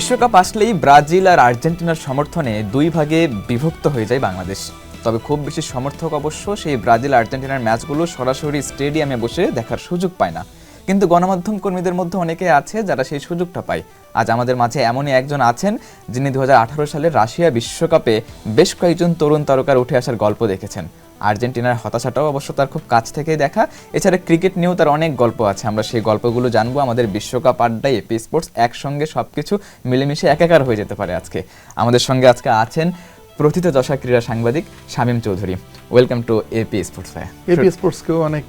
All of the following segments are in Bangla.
বিশ্বকাপ আসলেই ব্রাজিল আর আর্জেন্টিনার সমর্থনে দুই ভাগে বিভক্ত হয়ে যায় বাংলাদেশ। তবে খুব বেশি সমর্থক অবশ্য সেই ব্রাজিল আর্জেন্টিনার ম্যাচগুলো সরাসরি স্টেডিয়ামে বসে দেখার সুযোগ পায় না, কিন্তু গণমাধ্যম কর্মীদের মধ্যে অনেকে আছে যারা সেই সুযোগটা পায়। আজ আমাদের মাঝে এমনই একজন আছেন যিনি 2018 সালের রাশিয়া বিশ্বকাপে বেশ কয়েকজন তরুণ তারকার উঠে আসার গল্প দেখেছেন। আর্জেন্টিনার হতাশাটাও অবশ্য তার খুব কাছ থেকেই দেখা। এছাড়া ক্রিকেট নিয়েও তার অনেক গল্প আছে, আমরা সেই গল্পগুলো জানবো আমাদের বিশ্বকাপ আড্ডায়। এপি স্পোর্টস একসঙ্গে সবকিছু মিলেমিশে একাকার হয়ে যেতে পারে আজকে। আমাদের সঙ্গে আজকে আছেন প্রথিতযশা ক্রীড়া সাংবাদিক Shamim Chowdhury. Welcome to AP sports. AP স্পোর্টসকেও অনেক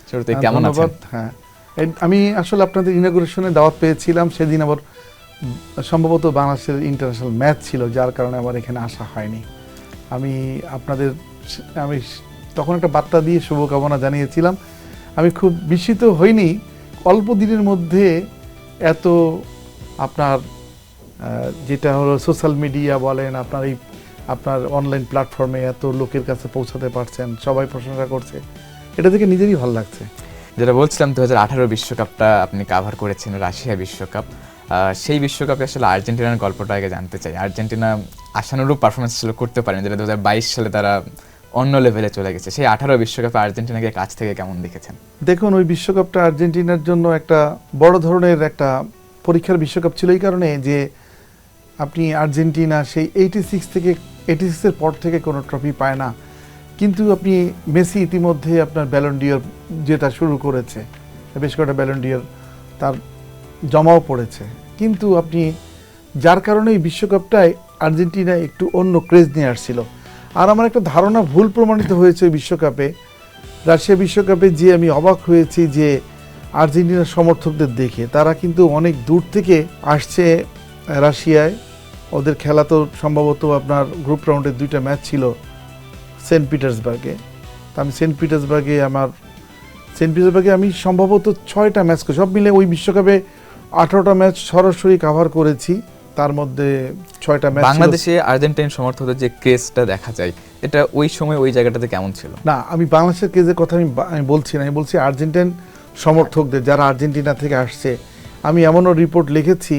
শুরুতে কেমন আছেন? হ্যাঁ, আমি আসলে আপনাদের ইনগুরেশনে দাওয়াত পেয়েছিলাম, সেদিন আবার সম্ভবত বাংলাদেশের ইন্টারন্যাশনাল ম্যাচ ছিল, যার কারণে আমার এখানে আসা হয়নি। আমি তখন একটা বার্তা দিয়ে শুভকামনা জানিয়েছিলাম। আমি খুব বিস্মিত হইনি, অল্প দিনের মধ্যে এত আপনার যেটা হলো সোশ্যাল মিডিয়া বলেন, আপনার অনলাইন প্ল্যাটফর্মে এত লোকের কাছে পৌঁছাতে পারছেন, সবাই প্রশংসা করছে, এটা দেখে নিজেরই ভালো লাগছে। যেটা বলছিলাম 2018 বিশ্বকাপটা আপনি কাভার করেছেন, রাশিয়া বিশ্বকাপ। সেই বিশ্বকাপে আসলে আর্জেন্টিনার গল্পটা আগে জানতে চাই। আর্জেন্টিনা আশানুরূপ পারফরমেন্স ছিল করতে পারেন, যেটা 2022 সালে তারা অন্য লেভেলে চলে গেছে। সেই 18 বিশ্বকাপে আর্জেন্টিনাকে কাছ থেকে কেমন দেখেছেন? দেখুন, ওই বিশ্বকাপটা আর্জেন্টিনার জন্য একটা বড় ধরনের একটা পরীক্ষার বিশ্বকাপ ছিল, এই কারণে যে আপনি আর্জেন্টিনা সেই 86 এর পর থেকে কোনো ট্রফি পায় না, কিন্তু আপনি মেসি ইতিমধ্যে আপনার ব্যালন ডিওর জেতা শুরু করেছে, বেশ কয়েকটা ব্যালন ডিওর তার জমাও পড়েছে, কিন্তু আপনি যার কারণে এই বিশ্বকাপটায় আর্জেন্টিনা একটু অন্য ক্রেজ নিয়ে আসছিল। আর আমার একটা ধারণা ভুল প্রমাণিত হয়েছে বিশ্বকাপে, রাশিয়া বিশ্বকাপে, যে আমি অবাক হয়েছি যে আর্জেন্টিনার সমর্থকদের দেখে, তারা কিন্তু অনেক দূর থেকে আসছে রাশিয়ায়। ওদের খেলা তো সম্ভবত আপনার গ্রুপ রাউন্ডের 2টা ম্যাচ ছিল সেন্ট পিটার্সবার্গে। তা আমি সেন্ট পিটার্সবার্গে আমি সম্ভবত 6টা ম্যাচ করি, সব মিলে ওই বিশ্বকাপে 18টা ম্যাচ সরাসরি কাভার করেছি, তার মধ্যে 6টা ম্যাচ। বাংলাদেশে আর্জেন্টাইন সমর্থকদের যে ক্রেজটা দেখা যায়, এটা ওই সময় ওই জায়গাটাতে কেমন ছিল? না, আমি বাংলাদেশের ক্রেজের কথা আমি বলছি না, আমি বলছি আর্জেন্টাইন সমর্থকদের, যারা আর্জেন্টিনা থেকে আসছে। আমি এমনও রিপোর্ট লিখেছি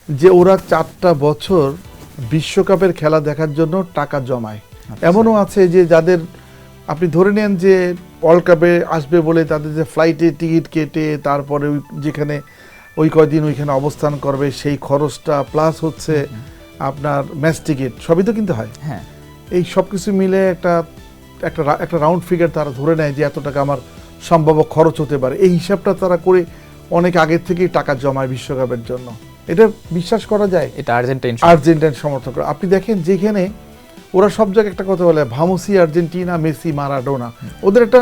যে ওরা 4টা বছর বিশ্বকাপের খেলা দেখার জন্য টাকা জমায়। এমনও আছে যে যাদের আপনি ধরে নেন যে ওয়ার্ল্ড কাপে আসবে বলে তাদের যে ফ্লাইটে টিকিট কেটে তারপরে যেখানে ওই কয়দিন ওইখানে অবস্থান করবে, সেই খরচটা প্লাস হচ্ছে আপনার ম্যাচ টিকিট, সবই তো কিনতে হয়। হ্যাঁ, এই সব কিছু মিলে একটা রাউন্ড ফিগার তারা ধরে নেয় যে এত টাকা আমার সম্ভাব্য খরচ হতে পারে। এই হিসাবটা তারা করে অনেক আগের থেকেই টাকা জমায় বিশ্বকাপের জন্য। এটা বিশ্বাস করা যায়। এটা আর্জেন্টাইন সমর্থকরা, আপনি দেখেন যেখানে ওরা সব জায়গায় একটা কথা বলে, ভামোসি আর্জেন্টিনা, মেসি মারাডোনা, ওদের একটা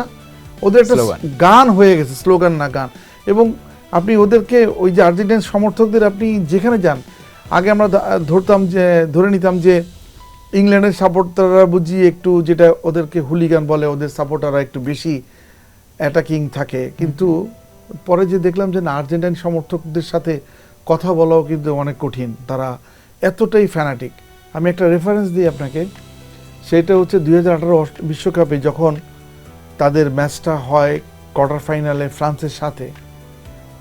গান হয়ে গেছে, স্লোগান না গান। এবং আপনি ওদেরকে, ওই যে আর্জেন্টাইন সমর্থকদের আপনি যেখানে যান, আগে আমরা ধরে নিতাম যে ইংল্যান্ডের সাপোর্টাররা বুঝি একটু, যেটা ওদেরকে হুলিগান বলে, ওদের সাপোর্টাররা একটু বেশি অ্যাটাকিং থাকে, কিন্তু পরে যে দেখলাম যে না, আর্জেন্টাইন সমর্থকদের সাথে কথা বলাও কিন্তু অনেক কঠিন, তারা এতটাই ফ্যানাটিক। আমি একটা রেফারেন্স দিই আপনাকে, সেটা হচ্ছে 2018 বিশ্বকাপে যখন তাদের ম্যাচটা হয় কোয়ার্টার ফাইনালে ফ্রান্সের সাথে।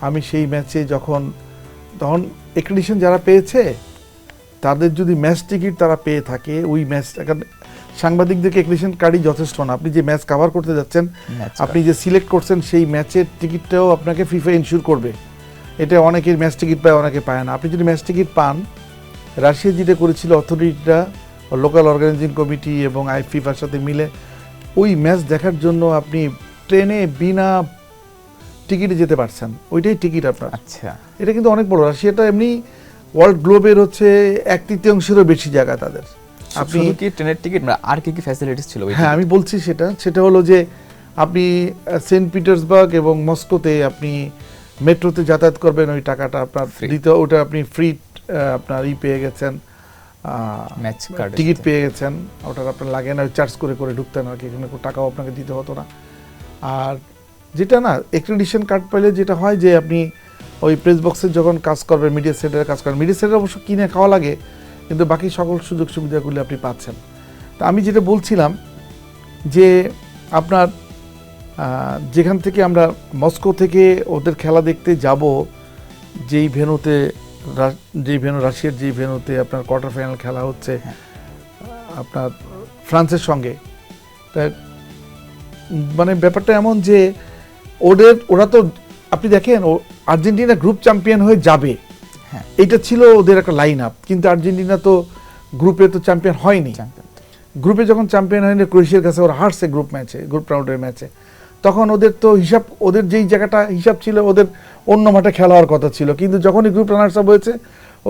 আমি সেই ম্যাচে তখন এক্রেডিশন যারা পেয়েছে, তাদের যদি ম্যাচ টিকিট তারা পেয়ে থাকে, ওই ম্যাচটা, সাংবাদিকদেরকে এক্রেডিশন কার্ডই যথেষ্ট না, আপনি যে ম্যাচ কাভার করতে যাচ্ছেন, আপনি যে সিলেক্ট করছেন, সেই ম্যাচের টিকিটটাও আপনাকে ফিফা ইনস্যুর করবে। এটা অনেকের ম্যাচ টিকিট পায়, অনেকে পায় না। আপনি যদি ম্যাচ টিকিট পান, রাশিয়া যেটা করেছিল অথরিটিটা, লোকাল অর্গানাইজিং কমিটি এবং ফিফার সাথে মিলে, ওই ম্যাচ দেখার জন্য আপনি ট্রেনে বিনা টিকিটে যেতে পারছেন, ওইটাই টিকিট আপনার। আচ্ছা, এটা কিন্তু অনেক বড়। রাশিয়াটা এমনি ওয়ার্ল্ড গ্লোবের হচ্ছে 1/3-এরও বেশি জায়গা তাদের। আপনি কি ট্রেনের টিকিট আর কি ফ্যাসিলিটিস ছিল? হ্যাঁ, আমি বলছি সেটা হলো যে আপনি সেন্ট পিটার্সবার্গ এবং মস্কোতে আপনি মেট্রোতে যাতায়াত করবেন, ওই টাকাটা আপনার দিতে, ওটা আপনি ফ্রি আপনার পেয়ে গেছেন, টিকিট পেয়ে গেছেন, ওটা আপনার লাগে না, চার্জ করে ঢুকতেন আর কি, এখানে টাকাও আপনাকে দিতে হতো না। আর যেটা না, এক্রেডিশন কার্ড পেলে যেটা হয় যে আপনি ওই প্রেস বক্সে যখন কাজ করবেন, মিডিয়া সেন্টারে কাজ করেন, মিডিয়া সেন্টার অবশ্য কিনে খাওয়া লাগে, কিন্তু বাকি সকল সুযোগ সুবিধাগুলি আপনি পাচ্ছেন। তা আমি যেটা বলছিলাম যে আপনার যেখান থেকে আমরা মস্কো থেকে ওদের খেলা দেখতে যাব, যেই ভেন্যুতে যে ভেন্যু, রাশিয়ার যে ভেন্যুতে আপনার কোয়ার্টার ফাইনাল খেলা হচ্ছে আপনার ফ্রান্সের সঙ্গে, তাই মানে ব্যাপারটা এমন যে ওরা তো আপনি দেখেন আর্জেন্টিনা গ্রুপ চ্যাম্পিয়ন হয়ে যাবে, হ্যাঁ, এটা ছিল ওদের একটা লাইন আপ, কিন্তু আর্জেন্টিনা তো গ্রুপে তো চ্যাম্পিয়ন হয়নি। গ্রুপে যখন চ্যাম্পিয়ন হয়নি ক্রোয়েশিয়ার কাছে ওরা হারছে গ্রুপ রাউন্ডের ম্যাচে, তখন ওদের তো হিসাব, ওদের যেই জায়গাটা হিসাব ছিল ওদের অন্য মাঠে খেলা হওয়ার কথা ছিল, কিন্তু যখনই গ্রুপ রানার্স আপ হয়েছে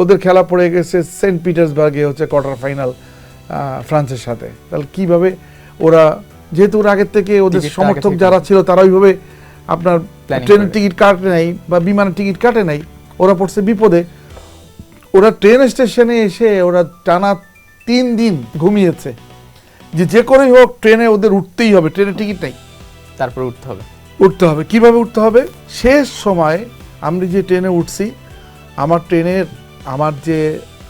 ওদের খেলা পড়ে গেছে সেন্ট পিটার্সবার্গে হচ্ছে কোয়ার্টার ফাইনাল ফ্রান্সের সাথে। তাহলে কিভাবে ওরা, যেহেতু ওরা আগের থেকে ওদের সমর্থক যারা ছিল তারা ওইভাবে আপনার ট্রেনের টিকিট কাটে নাই বা বিমানের টিকিট কাটে নাই, ওরা পড়ছে বিপদে। ওরা ট্রেন স্টেশনে এসে ওরা টানা 3 দিন ঘুমিয়েছে যে করেই হোক ট্রেনে ওদের উঠতেই হবে, ট্রেনের টিকিট নেই, তারপর উঠতে হবে। কিভাবে উঠতে হবে? শেষ সময় আমি যে ট্রেনে উঠছি, আমার যে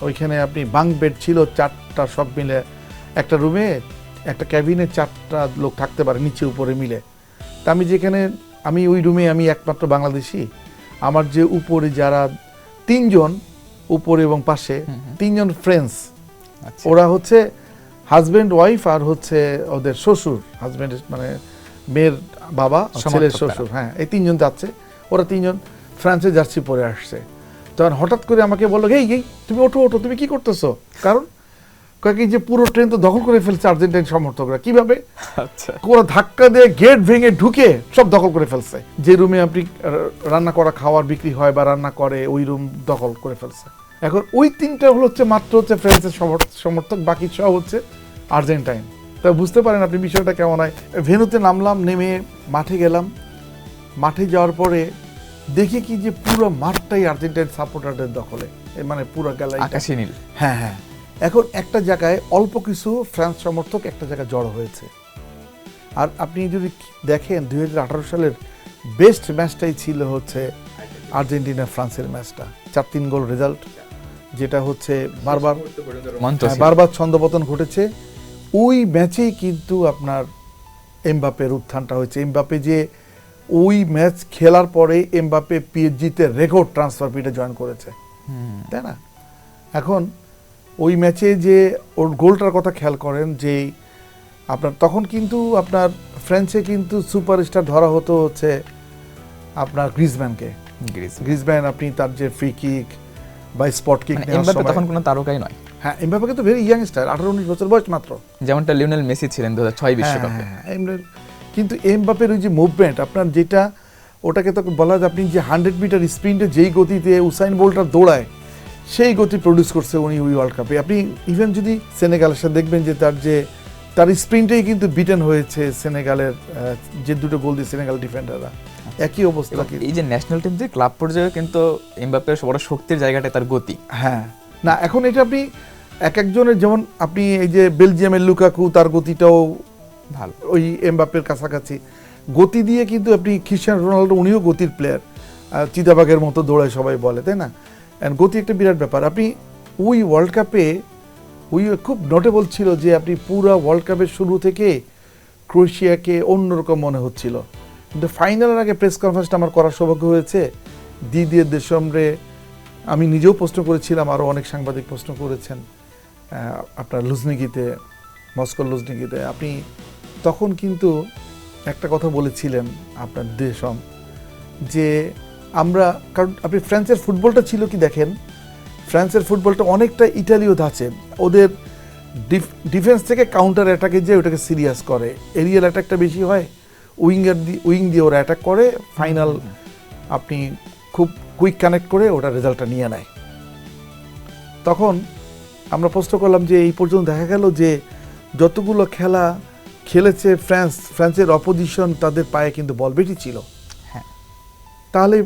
ওইখানে আপনি বাঙ্ক বেড ছিল 4টা সব মিলে, একটা রুমে একটা ক্যাবিনে 4টা লোক থাকতে পারে নিচে উপরে মিলে। তা আমি ওই রুমে আমি একমাত্র বাংলাদেশি। আমার যে উপরে যারা 3 জন উপরে এবং পাশে 3 জন ফ্রেন্ডস, ওরা হচ্ছে হাজব্যান্ড ওয়াইফ আর হচ্ছে ওদের শ্বশুর, হাজব্যান্ড মানে মেয়ের বাবা, ছেলের শ্বশুর, হ্যাঁ, এই 3 জন যাচ্ছে। ওরা 3 জন ফ্রান্সের জার্সি পরে আসছে। তখন হঠাৎ করে আমাকে বললো, এই তুমি ওঠো, তুমি কি করতেছো? কারণ কয়েক যে পুরো ট্রেন তো দখল করে ফেলছে আর্জেন্টাইন সমর্থকরা। কিভাবে? ওরা ধাক্কা দিয়ে গেট ভেঙে ঢুকে সব দখল করে ফেলছে। যে রুমে আপনি রান্না করা খাবার বিক্রি হয় বা রান্না করে, ওই রুম দখল করে ফেলছে। এখন ওই 3টা হচ্ছে মাত্র হচ্ছে ফ্রান্সের সমর্থক, বাকি সব হচ্ছে আর্জেন্টাইন। তা বুঝতে পারেন আপনি বিষয়টা কেমন হয়। ভেন্যুতে নামলাম, নেমে মাঠে গেলাম। মাঠে যাওয়ার পরে দেখি কি যে পুরো মাঠটাই আর্জেন্টাইন সাপোর্টারদের দখলে, মানে পুরো গ্যালারি আকাশী নীল। হ্যাঁ। এখন একটা জায়গায় অল্প কিছু ফ্রান্স সমর্থক একটা জায়গায় জড়ো হয়েছে। আর আপনি যদি দেখেন 2018 সালের বেস্ট ম্যাচটাই ছিল হচ্ছে আর্জেন্টিনা ফ্রান্সের ম্যাচটা, 4-3 গোল রেজাল্ট, যেটা হচ্ছে বারবার ছন্দপতন ঘটেছে। ওই ম্যাচেই কিন্তু আপনার এমবাপ্পের উত্থানটা হয়েছে। এমবাপ্পে যে ওই ম্যাচ খেলার পরে এমবাপ্পে পিএসজিতে রেকর্ড ট্রান্সফার ফিতে জয়েন করেছে, তাই না? এখন ওই ম্যাচে যে ওর গোলটার কথা খেয়াল করেন, যে আপনার তখন কিন্তু আপনার ফ্রান্সে কিন্তু সুপারস্টার ধরা হতো হচ্ছে আপনার গ্রিজম্যানকে। গ্রিজম্যান আপনি তার যে ফ্রি কিক বা স্পট কিক নেওয়ার সময়, তখন কোনো তারকাই নয়। হ্যাঁ, এমবাপ্পে তো ভেরি ইয়াংস্টার, 18-19 বছর বয়স মাত্র, যেমনটা লিওনেল মেসি ছিলেন 2006 বিশ্বকাপে। কিন্তু এমবাপ্পের ওই যে মুভমেন্ট আপনার, যেটা ওটাকে তো বলা যায় আপনি যে 100 মিটার স্প্রিন্টে যেই গতিতে উসাইন বোল্টটা দৌড়ায়, সেই গতি প্রডিউস করছে উনি ওই ওয়ার্ল্ড কাপে। আপনি ইভেন যদি সেনেগালের সাথে দেখবেন যে তার স্প্রিন্টেই কিন্তু বিটেন হয়েছে সেনেগালের যে 2টো গোল দিয়ে সেনেগাল ডিফেন্ডাররা। একই অবস্থা। এই যে ন্যাশনাল টিম যে ক্লাব পর্যায়ে কিন্তু এমবাপ্পের বড় শক্তির জায়গাটা তার গতি। হ্যাঁ, না এখন এটা আপনি একজনের, যেমন আপনি এই যে বেলজিয়ামের লুকাকু, তার গতিটাও ভালো, ওই এমবাপ্পের কাছাকাছি গতি দিয়ে কিন্তু আপনি ক্রিস্টিয়ানো রোনাল্ডো, উনিও গতির প্লেয়ার, চিতাবাঘের মতো দৌড়ায় সবাই বলে, তাই না? গতি একটা বিরাট ব্যাপার। আপনি ওই ওয়ার্ল্ড কাপে ওই খুব নোটেবল ছিল যে আপনি পুরো ওয়ার্ল্ড কাপের শুরু থেকে ক্রোয়েশিয়াকে অন্যরকম মনে হচ্ছিল, কিন্তু ফাইনালের আগে প্রেস কনফারেন্সটা আমার করার সৌভাগ্য হয়েছে। দিদিয়ের দেশমরে আমি নিজেও প্রশ্ন করেছিলাম, আরও অনেক সাংবাদিক প্রশ্ন করেছেন আপনার লুঝনিকিতে, মস্কোর লুঝনিকিতে। আপনি তখন কিন্তু একটা কথা বলেছিলেন আপনার দেশম, যে আমরা, কারণ আপনি ফ্রান্সের ফুটবলটা ছিল কি দেখেন, ফ্রান্সের ফুটবলটা অনেকটা ইটালীয় ধাঁচে। ওদের ডিফেন্স থেকে কাউন্টার অ্যাটাকে যে ওটাকে সিরিয়াস করে, এরিয়াল অ্যাটাকটা বেশি হয়, উইং দিয়ে ওরা অ্যাটাক করে, ফাইনাল আপনি খুব কুইক কানেক্ট করে ওটা রেজাল্টটা নিয়ে নেয়। তখন আমরা প্রশ্ন করলাম যে এই পর্যন্ত দেখা গেল যে যতগুলো খেলা খেলেছে ফ্রান্সের অপোজিশন, তাদের পায়ে কিন্তু বল বেশি ছিল। হ্যাঁ, তাহলে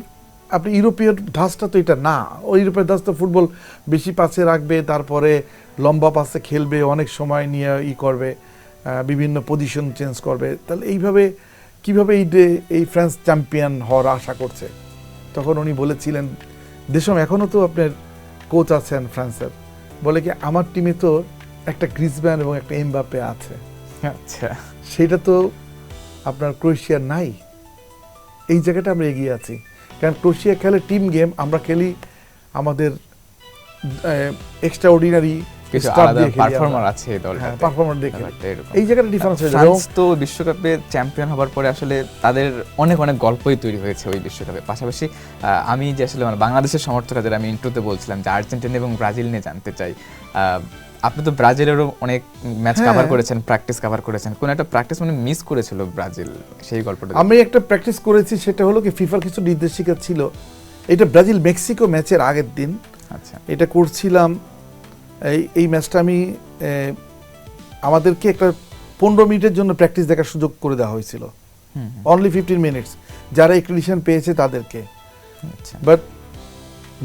আপনি ইউরোপীয় ধাঁচটা তো এটা না। ওই ইউরোপীয় ধাঁচ তো ফুটবল বেশি পাশে রাখবে, তারপরে লম্বা পাশে খেলবে, অনেক সময় নিয়ে করবে, বিভিন্ন পজিশন চেঞ্জ করবে। তাহলে এইভাবে কিভাবে এই ফ্রান্স চ্যাম্পিয়ন হওয়ার আশা করছে? তখন উনি বলেছিলেন, দেশম এখনও তো আপনার কোচ আছেন ফ্রান্সের, বলে কি আমার টিমে তো একটা গ্রিজম্যান এবং একটা এমবাপ্পে আছে। আচ্ছা, সেটা তো আপনার ক্রোয়েশিয়ার নাই। এই জায়গাটা আমরা এগিয়ে আছি, কারণ ক্রোয়েশিয়া খেলে টিম গেম, আমরা খেলি আমাদের এক্সট্রা অর্ডিনারি কিছু স্টাফ আলাদা দিয়ে খেলি পারফর্মার আমরা। আছে এই দলটাতে। হ্যাঁ, পারফর্মার দিয়ে খেলি। ব্যাপারটা এরকম। এই জায়গাটা ডিফারেন্স হয়ে যাবে। ফ্রান্স তো বিশ্বকাপে চ্যাম্পিয়ন হবার পরে আসলে তাদের অনেক অনেক গল্পই তৈরি হয়েছে ওই বিশ্বকাপে। পাশাপাশি আমি যে আসলে মানে বাংলাদেশের সমর্থকরা যারা, আমি ইন্ট্রোতে বলছিলাম যে আর্জেন্টিনা এবং ব্রাজিল নিয়ে জানতে চাই। আপনি তো ব্রাজিলেরও অনেক ম্যাচ হ্যাঁ। কভার করেছেন, প্র্যাকটিস কভার করেছেন, কোন একটা প্র্যাকটিস মানে মিস করেছিল ব্রাজিল, সেই গল্পটা। আমি একটা প্র্যাকটিস করেছি, সেটা হলো কি ফিফার কিছু নির্দেশিকা ছিল। এটা ব্রাজিল মেক্সিকো ম্যাচের আগের দিন আচ্ছা, এটা করছিলাম। এই ম্যাচটা আমি আমাদেরকে একটা 15 মিনিটের জন্য প্র্যাকটিস দেখার সুযোগ করে দেওয়া হয়েছিল, অনলি 15 মিনিটস, যারা এক্রিডিশন পেয়েছে তাদেরকে। আচ্ছা, বাট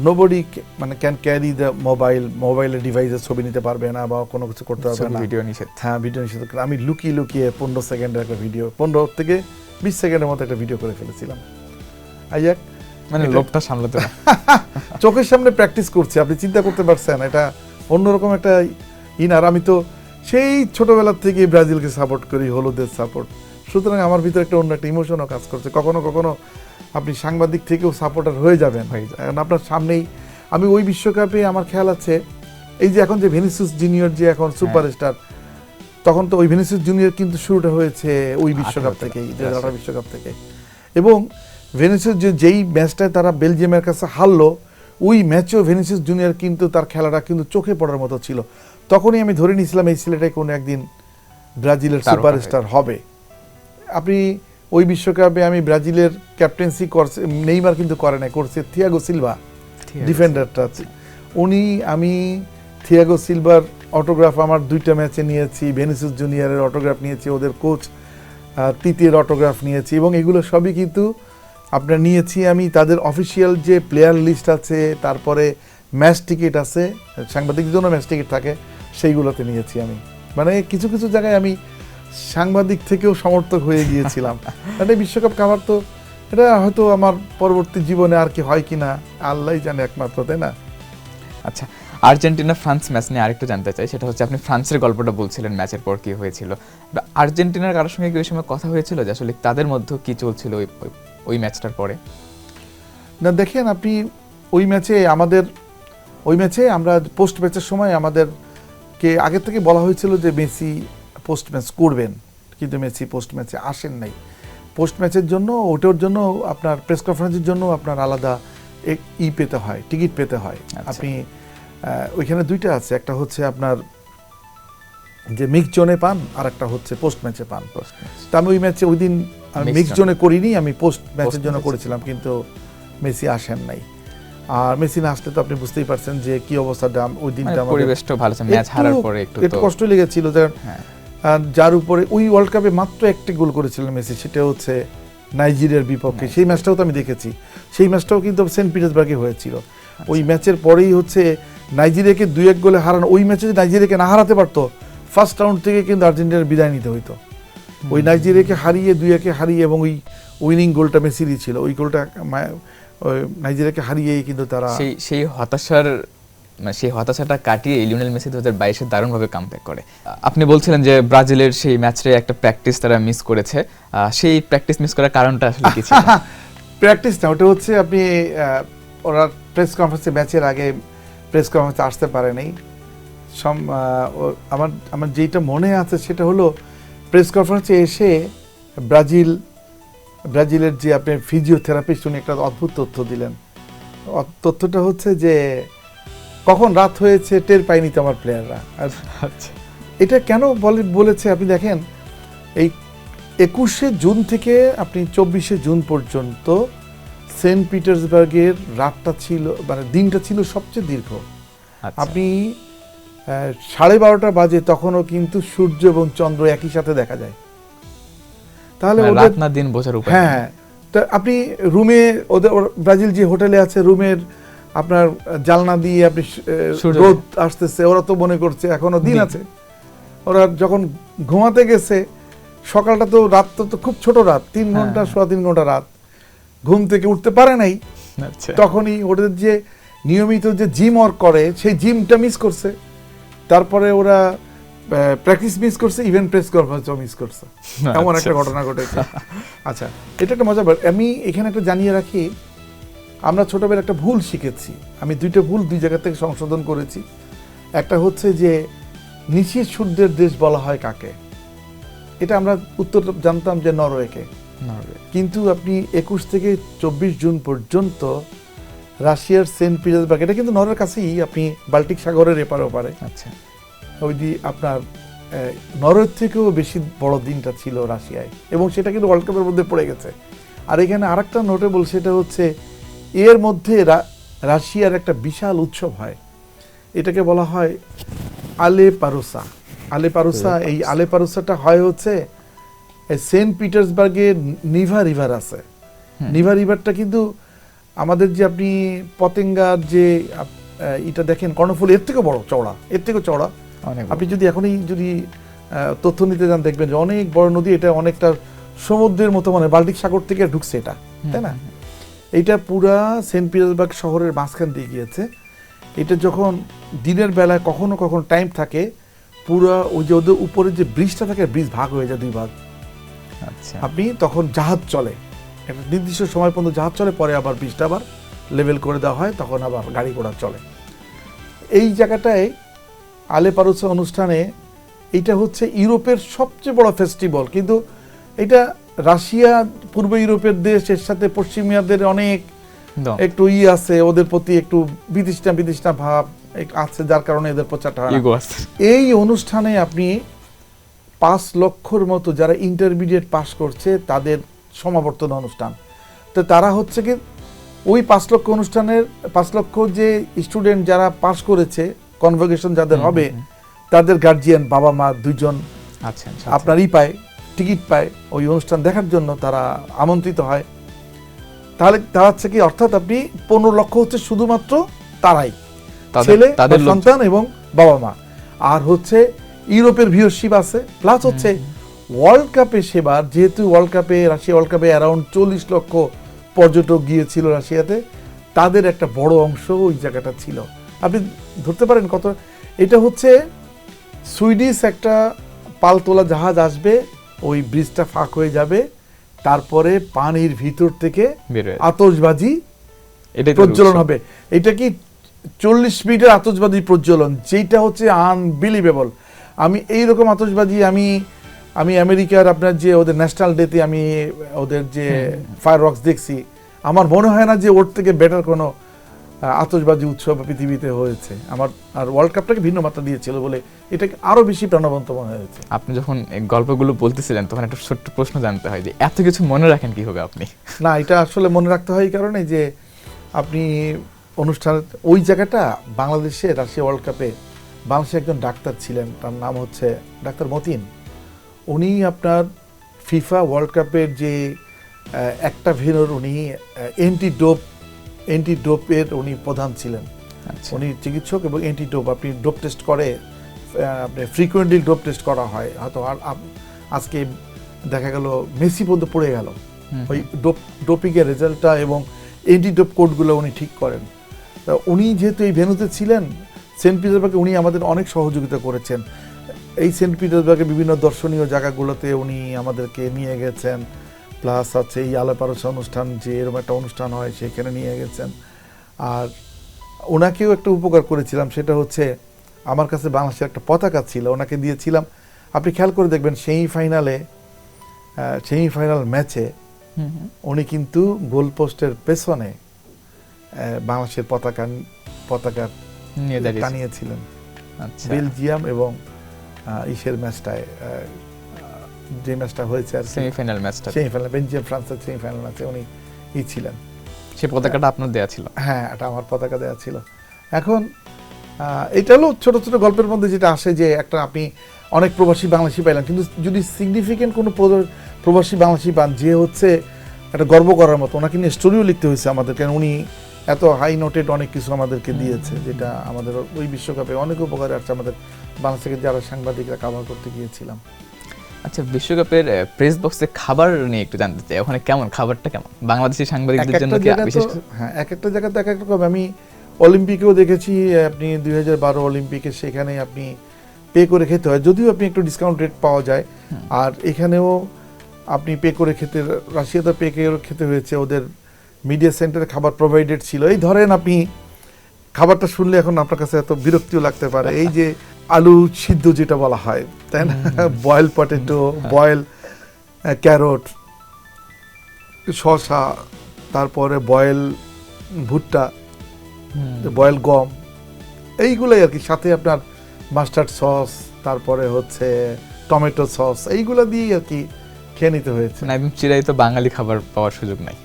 নোবডি মানে ক্যান ক্যারি দ্য মোবাইলের ডিভাইসের ছবি নিতে পারবে না বা কোনো কিছু করতে পারবে না। ভিডিও নিষেধ। হ্যাঁ, ভিডিও নিষেধ। আমি লুকিয়ে লুকিয়ে 15 সেকেন্ডের একটা ভিডিও, 15 থেকে 20 সেকেন্ডের মতো একটা ভিডিও করে ফেলেছিলাম। আইয়াক মানে লোভটা সামলাতে না। চোখের সামনে প্র্যাকটিস করছি, আপনি চিন্তা করতে পারছেন, এটা অন্যরকম একটা আর আমি তো সেই ছোটবেলার থেকে ব্রাজিলকে সাপোর্ট করি, হলুদের সাপোর্ট। সুতরাং আমার ভিতরে একটা অন্য একটা ইমোশনও কাজ করছে। কখনো কখনো আপনি সাংবাদিক থেকেও সাপোর্টার হয়ে যাবেন, কারণ আপনার সামনেই। আমি ওই বিশ্বকাপে আমার খেয়াল আছে, এই যে এখন যে ভিনিসিয়াস জুনিয়র যে এখন সুপারস্টার, তখন তো ওই ভিনিসিয়াস জুনিয়র কিন্তু শুরুটা হয়েছে ওই বিশ্বকাপ থেকেই, 2018 বিশ্বকাপ থেকে। এবং ভিনিসিয়াস যেই ম্যাচটায় তারা বেলজিয়ামের কাছে হারলো, ওই ম্যাচেও ভিনিসিয়াস জুনিয়র কিন্তু তার খেলাটা কিন্তু চোখে পড়ার মতো ছিল। তখনই আমি ধরে নিয়েছিলাম এই ছেলেটাই কোনো একদিন ব্রাজিলের সুপারস্টার হবে। আপনি ওই বিশ্বকাপে আমি ব্রাজিলের ক্যাপ্টেন্সি করছে, নেইমার কিন্তু করে নাই, করছে থিয়াগো সিলভা, ডিফেন্ডারটা আছে উনি। আমি থিয়াগো সিলভার অটোগ্রাফ আমার 2টা ম্যাচে নিয়েছি, ভিনিসিয়াস জুনিয়রের অটোগ্রাফ নিয়েছি, ওদের কোচ তৃতীয়ের অটোগ্রাফ নিয়েছি, এবং এগুলো সবই কিন্তু আপনার নিয়েছি আমি। তাদের অফিসিয়াল যে প্লেয়ার লিস্ট আছে, তারপরে ম্যাচ টিকিট আছে, সাংবাদিকদের জন্য ম্যাচ টিকিট থাকে, সেইগুলোতে নিয়েছি আমি। মানে কিছু কিছু জায়গায় আমি সাংবাদিক থেকেও সমর্থক হয়ে গিয়েছিলাম। মানে বিশ্বকাপ কাভার তো এটা হয়তো আমার পরবর্তী জীবনে আর কি হয় কিনা আল্লাহই জানে একমাত্র, তাই না? আচ্ছা, আর্জেন্টিনা ফ্রান্স ম্যাচ নিয়ে আরেকটু জানতে চাই। সেটা হচ্ছে আপনি ফ্রান্সের গল্পটা বলছিলেন, ম্যাচের পর কি হয়েছিল। আর্জেন্টিনার কারোর সঙ্গে কি ওই সময় কথা হয়েছিল যে আসলে তাদের মধ্যে কি চলছিল ওই ম্যাচটার পরে? না, দেখেন আপনি ওই ম্যাচে আমরা পোস্ট ম্যাচের সময় আমাদেরকে আগে থেকে বলা হয়েছিল যে মেসি পোস্ট ম্যাচ করবেন, কিন্তু মেসি পোস্ট ম্যাচে আসেন নাই। পোস্ট ম্যাচের জন্য, ওটার জন্য আপনার প্রেস কনফারেন্সের জন্য আপনার আলাদা পেতে হয়, টিকিট পেতে হয়। আপনি ওইখানে 2টা আছে, একটা হচ্ছে আপনার যে মিক্স জোনে পান, আর একটা হচ্ছে পোস্ট ম্যাচে পান। তা আমি ওই ম্যাচে ওই দিন মিক্স জোনে করিনি, আমি পোস্ট ম্যাচের জন্য করেছিলাম, কিন্তু মেসি আসেন নাই। আর মেসি না আসলে তো আপনি বুঝতেই পারছেন যে কি অবস্থাটা ওই দিনটা। আমাদের পরিবেশটা ভালো ছিল, ম্যাচ হারার পরে একটু কষ্ট লেগেছিল, যার উপরে ওই ওয়ার্ল্ড কাপে মাত্র একটি গোল করেছিলেন মেসি, সেটা হচ্ছে নাইজেরিয়ার বিপক্ষে। সেই ম্যাচটাও তো আমি দেখেছি, সেই ম্যাচটাও কিন্তু সেন্ট পিটার্সবার্গে হয়েছিল। ওই ম্যাচের পরেই হচ্ছে নাইজেরিয়াকে 2-1 গোলে হারানো। ওই ম্যাচে যদি নাইজেরিয়াকে না হারাতে পারতো, ফার্স্ট রাউন্ড থেকে কিন্তু আর্জেন্টিনার বিদায় নিতে হইতো। ওই নাইজেরিয়াকে হারিয়ে 2-1 হারিয়ে, এবং ওই উইনিং গোলটা মেসিরই ছিল। ওই গোলটা নাইজেরিয়াকে হারিয়েই কিন্তু তারা সেই হতাশাটা কাটিয়ে লিওনেল মেসি 2022-এ দারুণভাবে কামব্যাক করে। আপনি বলছিলেন যে ব্রাজিলের সেই ম্যাচে একটা প্র্যাকটিস তারা মিস করেছে, সেই প্র্যাকটিস মিস করার কারণটা আসলে কি ছিল? প্র্যাকটিস না, ওটা হচ্ছে আপনি ওরা প্রেস কনফারেন্সে, ম্যাচের আগে প্রেস কনফারেন্সে আসতে পারে নাই। আমার যেটা মনে আছে সেটা হলো প্রেস কনফারেন্সে এসে ব্রাজিলের যে আপনি ফিজিওথেরাপিস্ট, উনি একটা অদ্ভুত তথ্য দিলেন। তথ্যটা হচ্ছে যে কখন রাত হয়েছে টের পাইনি তো আমার প্লেয়াররা। আচ্ছা, এটা কেন বলেছে আপনি দেখেন, এই 21শে জুন থেকে আপনি 24শে জুন পর্যন্ত সেন্ট পিটার্সবার্গের রাতটা ছিল, মানে দিনটা ছিল সবচেয়ে দীর্ঘ। আপনি 12:30 বাজে, তখনও কিন্তু সূর্য এবং চন্দ্র একই সাথে দেখা যায়। তাহলে রাত না দিন বোঝার উপায়। হ্যাঁ, তা আপনি রুমে, ওদের ব্রাজিল যে হোটেলে আছে, রুমের আপনার জানলা দিয়ে আপনি রোদ আসতেছে, ওরা তো মনে করছে এখনো দিন আছে। ওরা যখন ঘুমাতে গেছে, সকালটা তো রাত তো খুব ছোট রাত, 3 ঘন্টা 3.5 ঘন্টা রাত, ঘুম থেকে উঠতে পারে নাই। তখনই ওদের যে নিয়মিত যে জিম ওয়ার্ক করে, সেই জিমটা মিস করছে। তারপরে ওরা প্র্যাকটিস মিস করছে, ইভেন প্রেস কনফারেন্সও মিস করছে। এমন একটা ঘটনা ঘটেছে। আচ্ছা, এটা একটা মজা। আমি এখানে একটা জানিয়ে রাখি, আমরা ছোটবেলায় একটা ভুল শিখেছি, আমি দুইটা ভুল দুই জায়গা থেকে সংশোধন করেছি। একটা হচ্ছে যে নিশির সূর্যের দেশ বলা হয় কাকে, এটা আমরা উত্তর জানতাম যে নরওয়েকে, কিন্তু আপনি 21 থেকে 24 জুন পর্যন্ত রাশিয়ার সেন্ট পিটার্সবার্গ, এটা কিন্তু নরওয়ের কাছেই, আপনি বাল্টিক সাগরের এপারে ওপারে, আচ্ছা ওই যে আপনার নরওয়ের থেকেও বেশি বড় দিনটা ছিল রাশিয়ায়, এবং সেটা কিন্তু ওয়ার্ল্ড কাপের মধ্যে পড়ে গেছে। আর এখানে আরেকটা নোটেবল, সেটা হচ্ছে এর মধ্যে রাশিয়ার একটা বিশাল উৎসব হয়, এটাকে বলা হয় আলেপারুসা। আলেপারুসা, এই আলেপারুসাটা হয় হচ্ছে সেন্ট পিটার্সবার্গে নিভা রিভার আছে, নিভা রিভারটা কিন্তু আমাদের যে আপনি পতেঙ্গার যে এটা দেখেন কর্ণফুলী, এর থেকে বড় চওড়া, এর থেকে চওড়া। আপনি যদি এখনই যদি তথ্য নিতে যান দেখবেন যে অনেক বড় নদী, এটা অনেকটা সমুদ্রের মতো, মানে বাল্টিক সাগর থেকে ঢুকছে এটা, তাই না? এইটা পুরা সেন্ট পিটার্সবার্গ শহরের মাঝখান দিয়ে গিয়েছে। এটা যখন দিনের বেলায় কখনো কখনো টাইম থাকে, পুরা ওই যে ওদের উপরে যে ব্রিজটা থাকে, ব্রিজ ভাগ হয়ে যায় দুই ভাগ। আচ্ছা, আপনি তখন জাহাজ চলে, একটা নির্দিষ্ট সময় পর্যন্ত জাহাজ চলে, পরে আবার ব্রিজটা আবার লেভেল করে দেওয়া হয়, তখন আবার গাড়ি ঘোড়া চলে। এই জায়গাটায় আলেপারুসা অনুষ্ঠানে, এটা হচ্ছে ইউরোপের সবচেয়ে বড় ফেস্টিভ্যাল, কিন্তু এটা রাশিয়া পূর্ব ইউরোপের দেশ, এর সাথে পশ্চিমিয়াদের অনেক একটু আছে, ওদের প্রতি একটু বিতৃষ্ণা ভাব আছে, যার কারণে এদের প্রচারটা হয়। এই অনুষ্ঠানে আপনি 5 লক্ষর মতো যারা ইন্টারমিডিয়েট পাস করছে তাদের সমাবর্তন অনুষ্ঠান। তো তারা হচ্ছে কি ওই 5 লক্ষ অনুষ্ঠানের 5 লক্ষ যে স্টুডেন্ট যারা পাস করেছে, কনভোকেশন যাদের হবে, তাদের গার্জিয়ান বাবা মা দুইজন আপনারই পায়, টিকিট পায় ওই অনুষ্ঠান দেখার জন্য, তারা আমন্ত্রিত হয়। তাহলে তারা হচ্ছে কি, অর্থাৎ আপনি 15 লক্ষ হচ্ছে শুধুমাত্র তারাই, ছেলে, সন্তান এবং বাবা মা। আর হচ্ছে ইউরোপের ভিউয়ারশিপ আছে, প্লাস হচ্ছে ওয়ার্ল্ড কাপে সেবার, যেহেতু ওয়ার্ল্ড কাপে, রাশিয়া ওয়ার্ল্ড কাপে অ্যারাউন্ড 40 লক্ষ পর্যটক গিয়েছিল রাশিয়াতে, তাদের একটা বড় অংশ ওই জায়গাটা ছিল। আপনি ধরতে পারেন কত। এটা হচ্ছে সুইডিশ একটা পালতোলা জাহাজ আসবে, ওই ব্রিজটা ফাঁক হয়ে যাবে, তারপরে পানির ভিতর থেকে আতশবাজি প্রজ্বলন হবে। এটা কি 40 মিনিটের আতশবাজি প্রজ্বলন, যেটা হচ্ছে আনবিলিভেবল। আমি এইরকম আতশবাজি আমি আমেরিকার আপনার যে ওদের ন্যাশনাল ডেতে আমি ওদের যে ফায়ার ওয়ার্কস দেখছি, আমার মনে হয় না যে ওর থেকে বেটার কোনো আতশবাজি উৎসব পৃথিবীতে হয়েছে আমার। আর ওয়ার্ল্ড কাপটাকে ভিন্ন মাত্রা দিয়েছিল বলে এটাকে আরো বেশি প্রাণবন্ত মনে হয়েছে। আপনি যখন গল্পগুলো বলতেছিলেন, তখন একটা ছোট্ট প্রশ্ন জানতে হয় যে এত কিছু মনে রাখেন কিভাবে আপনি? না, এটা আসলে মনে রাখতে হয় এই কারণে যে আপনি অনুষ্ঠান, ওই জায়গাটা বাংলাদেশে রাশিয়া ওয়ার্ল্ড কাপে বাংলাদেশে একজন ডাক্তার ছিলেন, তার নাম হচ্ছে ডাক্তার মতিন। উনি আপনার ফিফা ওয়ার্ল্ড কাপের যে একটা ভেন্যুর উনি অ্যান্টিডোপের উনি প্রধান ছিলেন। উনি চিকিৎসক এবং অ্যান্টিডোপ, আপনি ডোপ টেস্ট করে, আপনি ফ্রিকুয়েন্টলি ডোপ টেস্ট করা হয়। হয়তো আজকে দেখা গেল মেসি পর্যন্ত পড়ে গেল, ওই ডোপিংয়ের রেজাল্টটা এবং অ্যান্টিডোপ কোডগুলো উনি ঠিক করেন। তা উনি যেহেতু এই ভেন্যুতে ছিলেন সেন্ট পিটার্সবার্গে, উনি আমাদের অনেক সহযোগিতা করেছেন। এই সেন্ট পিটার্সবার্গের বিভিন্ন দর্শনীয় জায়গাগুলোতে উনি আমাদেরকে নিয়ে গেছেন, প্লাস আছে এই আলেপারুসা অনুষ্ঠান, যে এরকম একটা অনুষ্ঠান হয় সেখানে নিয়ে গেছেন। আর ওনাকেও একটা উপকার করেছিলাম, সেটা হচ্ছে আমার কাছে বাংলাদেশের একটা পতাকা ছিল, ওনাকে দিয়েছিলাম। আপনি খেয়াল করে দেখবেন সেমিফাইনাল ম্যাচে উনি কিন্তু গোল পোস্টের পেছনে বাংলাদেশের পতাকা টানিয়েছিলেন। বেলজিয়াম এবং ইসের ম্যাচটায়, যে ম্যাচটা হয়েছে আর সেমিফাইনাল ম্যাচটা, বেলজিয়াম ফ্রান্সের সেমিফাইনাল ম্যাচে উনি ছিলেন। সেই পতাকাটা আপনার দেয়া ছিল? হ্যাঁ, এটা আমার পতাকা দেয়া ছিল। এখন এটা হলো ছোট ছোট গল্পের মধ্যে যেটা আসে, যে একটা আপনি অনেক প্রবাসী বাংলাদেশি পাইলাম, কিন্তু যদি সিগনিফিকেন্ট কোনো প্রবাসী বাংলাদেশি পান, যে হচ্ছে একটা গর্ব করার মতো, ওনাকে নিয়ে স্টোরিও লিখতে হয়েছে আমাদের, কারণ উনি এত হাই নোটেড অনেক কিছু আমাদেরকে দিয়েছে, যেটা আমাদের ওই বিশ্বকাপে অনেক উপকারে আসছে আমাদের বাংলাদেশ থেকে যারা সাংবাদিকরা কাভার করতে গিয়েছিলাম। আচ্ছা, বিশ্বকাপের প্রেস বক্সে খাবার নিয়ে একটু জানতে চাই, ওখানে কেমন খাবারটা, কেমন বাংলাদেশি সাংবাদিকদের জন্য কি বিশেষ? হ্যাঁ, এক একটা জায়গাতে এক এক রকম। আমি অলিম্পিকেও দেখেছি, আপনি 2012 অলিম্পিকে সেখানে আপনি পে করে খেতে হয়, যদিও আপনি একটু ডিসকাউন্ট রেট পাওয়া যায়। আর এখানেও আপনি পে করে খেতে, রাশিয়াতে পে করে খেতে হয়েছে। ওদের মিডিয়া সেন্টারে খাবার প্রোভাইডেড ছিল। এই ধরেন আপনি খাবারটা শুনলে এখন আপনার কাছে এত বিরক্তিও লাগতে পারে, এই যে আলু সিদ্ধ যেটা বলা হয়, তাই না, বয়েল পটেটো, বয়েল ক্যারট, শসা, তারপরে বয়েল ভুট্টা, বয়েল গম, এইগুলোই আর কি, সাথে আপনার মাস্টার্ড সস, তারপরে হচ্ছে টমেটো সস, এইগুলো দিয়েই আর কি খেয়ে নিতে হয়েছে। না একদম চিরাই তো বাঙালি খাবার পাওয়ার সুযোগ নাই।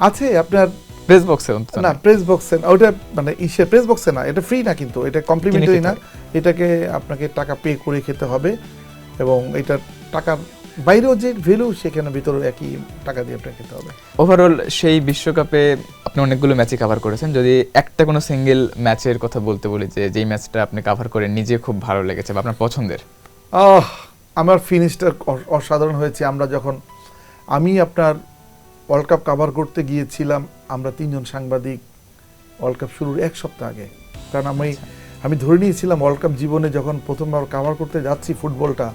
আছে আপনার প্রেস বক্সে না, প্রেস বক্সে ওটা মানে প্রেস বক্সে না, এটা ফ্রি না, কিন্তু এটা কমপ্লিমেন্টারি না, এটাকে আপনাকে টাকা পে করে খেতে হবে, এবং এটা টাকার বাইরেও যে ভ্যালু সেখানে ভিতরে একই টাকা দিয়ে আপনাকে খেতে হবে। ওভারঅল সেই বিশ্বকাপে আপনি অনেকগুলো ম্যাচই কভার করেছেন, যদি একটা কোনো সিঙ্গেল ম্যাচের কথা বলতে বলি যে যেই ম্যাচটা আপনি কভার করে নিজে খুব ভালো লেগেছে বা আপনার পছন্দের। আমার ফিনিশটা অসাধারণ হয়েছে। আমি আপনার ওয়ার্ল্ড কাপ কভার করতে গিয়েছিলাম, আমরা 3 জন সাংবাদিক ওয়ার্ল্ড কাপ শুরুর 1 সপ্তাহ আগে, কারণ আমি ধরে নিয়েছিলাম ওয়ার্ল্ড কাপ জীবনে যখন প্রথমবার কভার করতে যাচ্ছি ফুটবলটা,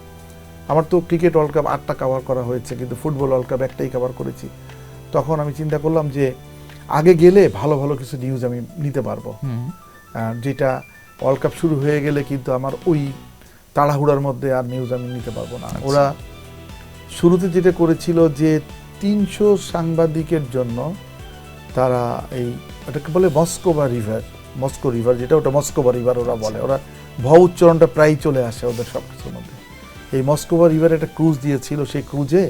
আমার তো ক্রিকেট ওয়ার্ল্ড কাপ 8টা কভার করা হয়েছে, কিন্তু ফুটবল ওয়ার্ল্ড কাপ একটাই কভার করেছি। তখন আমি চিন্তা করলাম যে আগে গেলে ভালো ভালো কিছু নিউজ আমি নিতে পারবো, যেটা ওয়ার্ল্ড কাপ শুরু হয়ে গেলে কিন্তু আমার ওই তাড়াহুড়ার মধ্যে আর নিউজ আমি নিতে পারবো না। ওরা শুরুতে যেটা করেছিল যে 300 সাংবাদিকের জন্য তারা এটাকে বলে মস্কো রিভার, যেটা ওটা মস্কোবা রিভার ওরা বলে, ওরা উচ্চারণটা প্রায় চলে আসে ওদের সব কিছুর মধ্যে। এই মস্কোবা রিভার একটা ক্রুজ দিয়েছিল, সেই ক্রুজে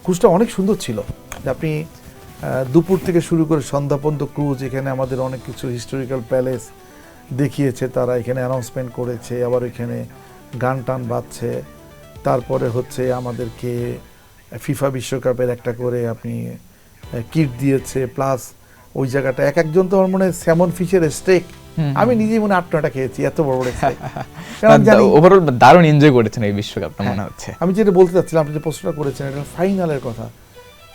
ক্রুজটা অনেক সুন্দর ছিল, আপনি দুপুর থেকে শুরু করে সন্ধ্যা পর্যন্ত ক্রুজ, এখানে আমাদের অনেক কিছু হিস্টোরিক্যাল প্যালেস দেখিয়েছে, তারা এখানে অ্যানাউন্সমেন্ট করেছে, আবার এখানে গান টান বাজছে, তারপরে হচ্ছে আমাদেরকে ফিফা বিশ্বকাপের একটা করে আপনি কিট দিয়েছে, প্লাস ওই জায়গাটা একজন তো আমার মনে হয় স্যামন ফিশের স্টেক, আমি নিজেই মনে 8-9টা খেয়েছি, এত বড় বড় স্টেক। ওভারঅল দারুণ এনজয় করেছেন এই বিশ্বকাপটা মনে হচ্ছে। আমি যেটা বলতে চাচ্ছিলাম, আপনি যে প্রশ্নটা করেছেন, এটা ফাইনালের কথা।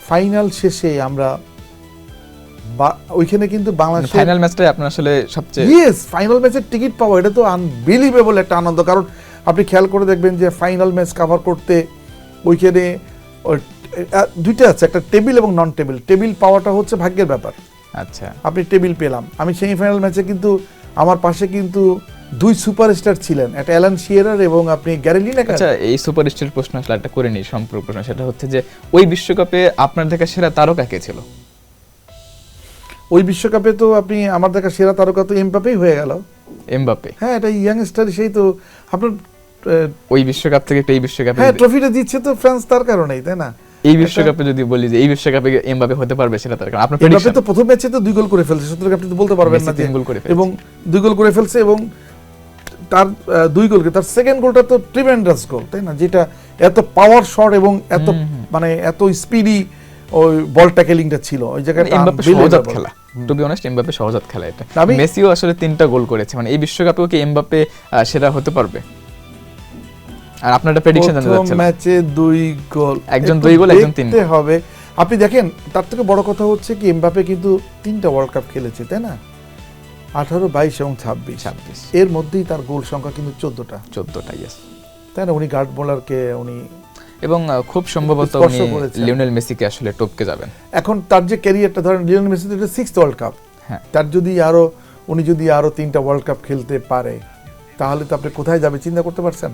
ফাইনাল শেষে আমরা ওইখানে কিন্তু বাংলাদেশ ফাইনাল ম্যাচটাই আপনার আসলে সবচেয়ে ফাইনাল ম্যাচের টিকিট পাওয়া, এটা তো আনবিলিভেবল একটা আনন্দ। কারণ আপনি খেয়াল করে দেখবেন যে ফাইনাল ম্যাচ কভার করতে ওইখানে দুইটা আছে, একটা টেবিল এবং নন টেবিল। টেবিল পাওয়াটা হচ্ছে ভাগ্যের ব্যাপার। আচ্ছা, আপনি টেবিল পেলাম। আমি সেমিফাইনাল ম্যাচে কিন্তু আমার পাশে কিন্তু 2 সুপারস্টার ছিলেন, একটা অ্যালান শিয়ারার এবং আপনি গ্যারি লিনেকার। আচ্ছা, এই সুপারস্টার প্রশ্ন আসলে একটা করে নিই, সম্পর্ক প্রশ্ন, সেটা হচ্ছে যে ওই বিশ্বকাপে আপনার দেখা সেরা তারকা কে ছিল? ওই বিশ্বকাপে তো আপনি আমার দেখা সেরা তারকা তো এমবাপেই হয়ে গেল। এমবাপে, হ্যাঁ, এটা ইয়াংস্টার, সেই তো আপনার ওই বিশ্বকাপ থেকে এই বিশ্বকাপে ট্রফিটা দিচ্ছে তো ফ্রান্স, তার কারণেই, তাই না? এই বিশ্বকাপে যদি বলি যে এই বিশ্বকাপে এমবাপে হতে পারবে সেটা তারকা, আপনার এমবাপে তো প্রথম ম্যাচে তো 2 গোল করে ফেলছে, সুতরাং আপনি তো বলতে পারবেন না যে 3 গোল করে ফেলছে, এবং 2 গোল করে ফেলছে, এবং তার 2 গোলকে তার সেকেন্ড গোলটা তো ট্রিমেন্ডাস গোল, তাই না, যেটা এত পাওয়ার শট এবং এত মানে এত স্পিডি ওই বল ট্যাকেলিংটা ছিল ওই জায়গাটা। এমবাপে সহজাত খেলা, টু বি অনেস্ট, এমবাপে সহজাত খেলা এটা। মেসিও আসলে 3টা গোল করেছে, মানে এই বিশ্বকাপেও কি এমবাপে সেরা হতে পারবে? আর আপনার একটা প্রেডিকশন জানতে চাচ্ছিলাম। প্রথম ম্যাচে 2 গোল, একজন 2 গোল, একজন 3 গোল হবে। আপনি দেখেন, তার থেকে বড় কথা হচ্ছে কি এমবাপে কিন্তু 3টা ওয়ার্ল্ড কাপ খেলেছে, তাই না, 18, 22 এবং 26। এর মধ্যেই তার গোল সংখ্যা কিন্তু 14টা, ইয়েস, তাই না। উনি গার্ড বোলারকে উনি, এবং খুব সম্ভবত উনি লিওনেল মেসিকে আসলে টপকে যাবেন। এখন তার যে ক্যারিয়ারটা, ধরেন লিওনেল মেসি তো 6th ওয়ার্ল্ড কাপ, হ্যাঁ, তার যদি উনি যদি আরো 3টা ওয়ার্ল্ড কাপ খেলতে পারে, তাহলে তো আপনি কোথায় যাবে চিন্তা করতে পারছেন।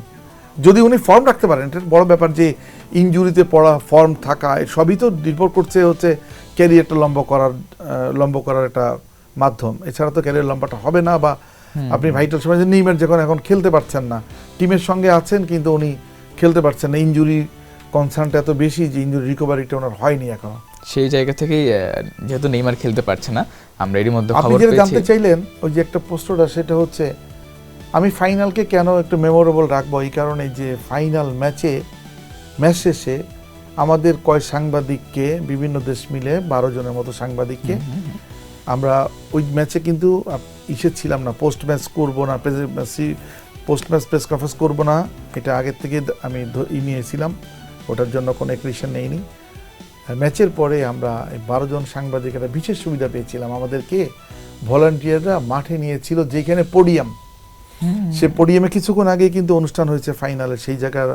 যদি উনি ফর্ম রাখতে পারেন, এটা বড় ব্যাপার, যে ইনজুরিতে পড়া, ফর্ম থাকা, সবই তো নির্ভর করছে হচ্ছে ক্যারিয়ারটা লম্ব করার একটা মাধ্যম। এছাড়া তো ক্যারিয়ার লম্বাটা হবে না। বা আপনি ভাইটাল সময় নেইমার যখন এখন খেলতে পারছেন না, টিমের সঙ্গে আছেন কিন্তু উনি খেলতে পারছেন না, ইনজুরি কনসার্নটা এত বেশি যে ইনজুরি রিকভারিটা ওনার হয়নি এখনো। সেই জায়গা থেকেই যেহেতু নেইমার খেলতে পারছে না, আমরা এরই মধ্যে খবর পেয়েছি। আপনি যেটা জানতে চাইলেন ওই যে একটা প্রশ্নটা, সেটা হচ্ছে আমি ফাইনালকে কেন একটু মেমোরেবল রাখবো, এই কারণে যে ফাইনাল ম্যাচ শেষে আমাদের কয় সাংবাদিককে, বিভিন্ন দেশ মিলে 12 জনের মতো সাংবাদিককে, আমরা ওই ম্যাচে কিন্তু ছিলাম না, পোস্ট ম্যাচ করবো না, পোস্ট ম্যাচ প্রেস কনফারেন্স করবো না, এটা আগের থেকে আমি নিয়েছিলাম, ওটার জন্য কোনো অ্যাক্রিশন নেইনি। ম্যাচের পরে আমরা 12 জন সাংবাদিক একটা বিশেষ সুবিধা পেয়েছিলাম, আমাদেরকে ভলান্টিয়াররা মাঠে নিয়েছিল, যেখানে পোডিয়াম, সে পোডিয়ামে কিছুক্ষণ আগে কিন্তু অনুষ্ঠান হয়েছে ফাইনালে, সেই জায়গার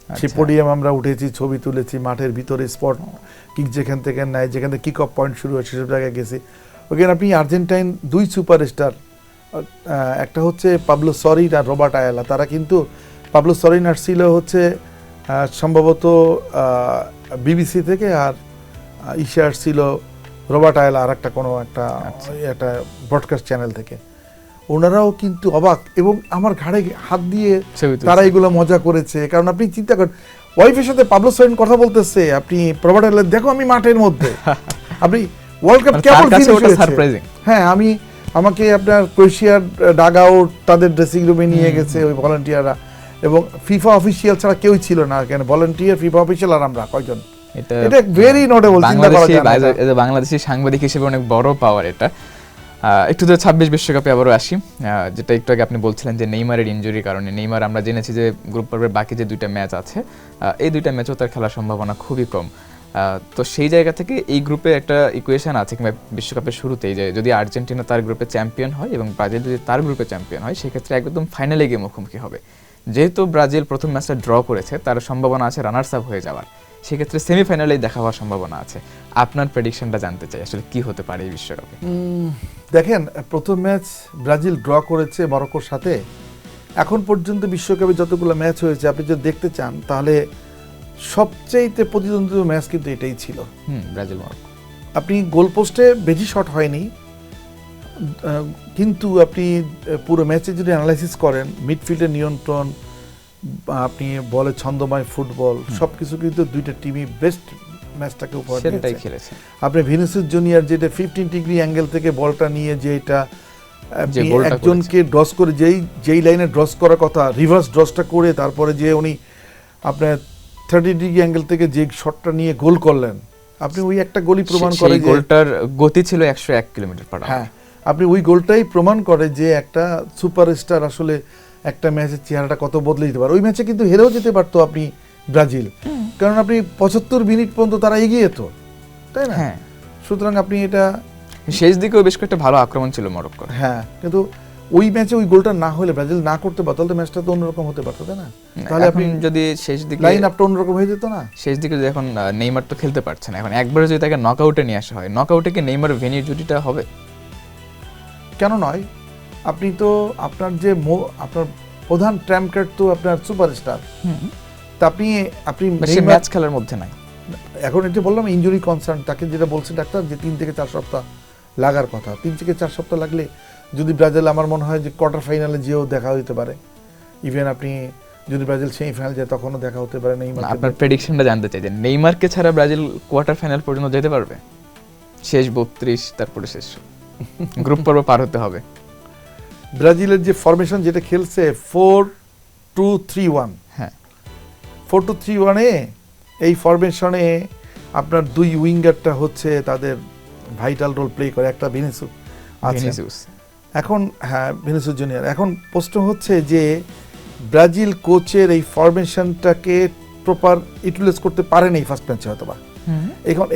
সেই পোডিয়াম আমরা উঠেছি, ছবি তুলেছি, মাঠের ভিতরে স্পট কিক যেখান থেকে নেয়, যেখান থেকে কিক অফ পয়েন্ট শুরু হয় সেসব জায়গায় গেছি। ওখানে আপনি আর্জেন্টাইন 2 সুপারস্টার, একটা হচ্ছে পাবলো সরিন আর রবার্ট আয়ালা, তারা কিন্তু পাবলো সরিন আসছিল হচ্ছে সম্ভবত বিবিসি থেকে, আর ইসে আসছিল রবার্ট আয়ালা আর একটা কোনো একটা ব্রডকাস্ট চ্যানেল থেকে। ওনারাও কিন্তু অবাক, এবং আমার ঘাড়ে হাত দিয়ে তারা এগুলো মজা করেছে। কারণ আপনি চিন্তা করেন, ওয়াইফের সাথে পাবলো সরিন কথা বলতেছে, আপনি রবার্ট আয়ালা দেখো আমি মাঠের মধ্যে, আপনি ওয়ার্ল্ড কাপ কেমন সারপ্রাইজিং। হ্যাঁ, আমাকে আপনার ক্রোয়েশিয়ার ডাগ আউট তাদের ড্রেসিং রুমে নিয়ে গেছে ওই ভলান্টিয়াররা, এবং ফিফা অফিসিয়াল ছাড়া কেউই ছিল না, কেন ভলান্টিয়ার, ফিফা অফিসিয়াল আর আমরা কয়জন। এটা ভেরি নোটেবল। বাংলাদেশি সাংবাদিক হিসেবে অনেক বড় পাওয়ার এটা। একটু তো 26 বিশ্বকাপে আবারও আসি, যেটা একটু আগে আপনি বলছিলেন যে নেইমারের ইনজুরির কারণে। নেইমার আমরা জেনেছি যে গ্রুপ পর্বের বাকি যে 2টা ম্যাচ আছে, এই 2টা ম্যাচও তার খেলার সম্ভাবনা খুবই কম। তো সেই জায়গা থেকে এই গ্রুপে একটা ইকুয়েশন আছে কিংবা বিশ্বকাপের শুরুতেই, যে যদি আর্জেন্টিনা তার গ্রুপে চ্যাম্পিয়ন হয় এবং ব্রাজিল যদি তার গ্রুপে চ্যাম্পিয়ন হয়, সেক্ষেত্রে একদম ফাইনালে গিয়ে মুখোমুখি হবে। যেহেতু ব্রাজিল প্রথম ম্যাচটা ড্র করেছে, তার সম্ভাবনা আছে রানার্স আপ হয়ে যাওয়ার, সেক্ষেত্রে সেমিফাইনালেই দেখা হওয়ার সম্ভাবনা আছে। আপনার প্রেডিকশনটা জানতে চাই, আসলে কি হতে পারে এই বিশ্বকাপে? দেখেন, প্রথম ম্যাচ ব্রাজিল ড্র করেছে মরক্কোর সাথে। এখন পর্যন্ত বিশ্বকাপে যতগুলো ম্যাচ হয়েছে আপনি যদি দেখতে চান, তাহলে সবচেয়ে প্রতিদ্বন্দ্বী ম্যাচ কিন্তু এটাই ছিল, ব্রাজিল মরক্কো। আপনি গোলপোস্টে বেশি শট হয়নি, কিন্তু আপনি পুরো ম্যাচে যদি অ্যানালাইসিস করেন, মিডফিল্ডের নিয়ন্ত্রণ, আপনি বলে ছন্দময় ফুটবল, সবকিছু কিন্তু 2টা টিমই বেস্ট ম্যাচটাকে উপহার দিয়েছে। আপনি ভিনিসিয়াস জুনিয়র যেটা 15 ডিগ্রি অ্যাঙ্গেল থেকে বলটা নিয়ে যে এটা একজনকে ড্রস করে, যেই লাইনে ড্রস করার কথা রিভার্স ড্রসটা করে, তারপরে যে উনি আপনার 30 ডিগ্রি অ্যাঙ্গেল থেকে যে শটটা নিয়ে গোল করলেন, আপনি ওই একটা গোলই প্রমাণ করে যে গোলটার গতি ছিল 101 কিলোমিটার/আওয়ার। হ্যাঁ, আপনি ওই গোলটাই প্রমাণ করে যে একটা সুপারস্টার আসলে একটা ম্যাচের চেহারাটা কত বদলে দিতে পারে। ওই ম্যাচে কিন্তু হেরেও যেতে পারতো আপনি ব্রাজিল, কারণ আপনি 75 মিনিট পর্যন্ত তারা এগিয়ে যেত, তাই না? সুতরাং আপনি এটা শেষ দিকেও বেশ কয়েকটা ভালো আক্রমণ ছিল মরক্কোর। হ্যাঁ, কিন্তু ওই ম্যাচে ওই গোলটা না হলে, ব্রাজিল না করতে পারতো, তাহলে ম্যাচটা তো অন্যরকম হতে পারতো, তাই না? তাহলে আপনি যদি শেষ দিকে লাইন আপটা অন্যরকম হয়ে যেত না। শেষ দিকে যে এখন নেইমার তো খেলতে পারছে না, এখন একবারে যদি তাকে নকআউটে নিয়ে আসা হয়, নকআউটে কি নেইমার ভেনির জুটিটা হবে? কেন নয়? আপনি তো আপনার যে আপনার প্রধান ট্র্যাম্প কার্ড তো আপনার সুপারস্টার, তা আপনি ম্যাচ খেলার মধ্যে নাই। এখন এটা বললাম ইনজুরি কনসার্ন, তাকে যেটা বলছে ডাক্তার যে 3 থেকে 4 সপ্তাহ লাগার কথা। 3 থেকে 4 সপ্তাহ লাগলে যদি ব্রাজিল, আমার মনে হয় যে কোয়ার্টার ফাইনালে যেও দেখা হতে পারে, ইভেন আপনি যদি ব্রাজিল সেমিফাইনাল যায় তখনও দেখা হতে পারে। নেইমার, আপনার প্রেডিকশনটা জানতে চাই যে নেইমারকে ছাড়া ব্রাজিল কোয়ার্টার ফাইনাল পর্যন্ত যেতে পারবে? শেষ 32, তারপরে শেষ গ্রুপ পর্ব পার হতে হবে। ব্রাজিলের যে ফরমেশন যেটা খেলছে 4-2-3-1, হ্যাঁ 4-2-3-1-এ এই ফরমেশনে আপনার 2 উইঙ্গারটা হচ্ছে তাদের ভাইটাল রোল প্লে করে। একটা ভিনিসিয়াস, এখন হ্যাঁ ভিনিসিয়াস জুনিয়র। এখন প্রশ্ন হচ্ছে যে ব্রাজিল কোচের এই ফরমেশনটাকে প্রপার ইউটিলাইজ করতে পারেনি ফার্স্ট ম্যাচে হয়তোবা।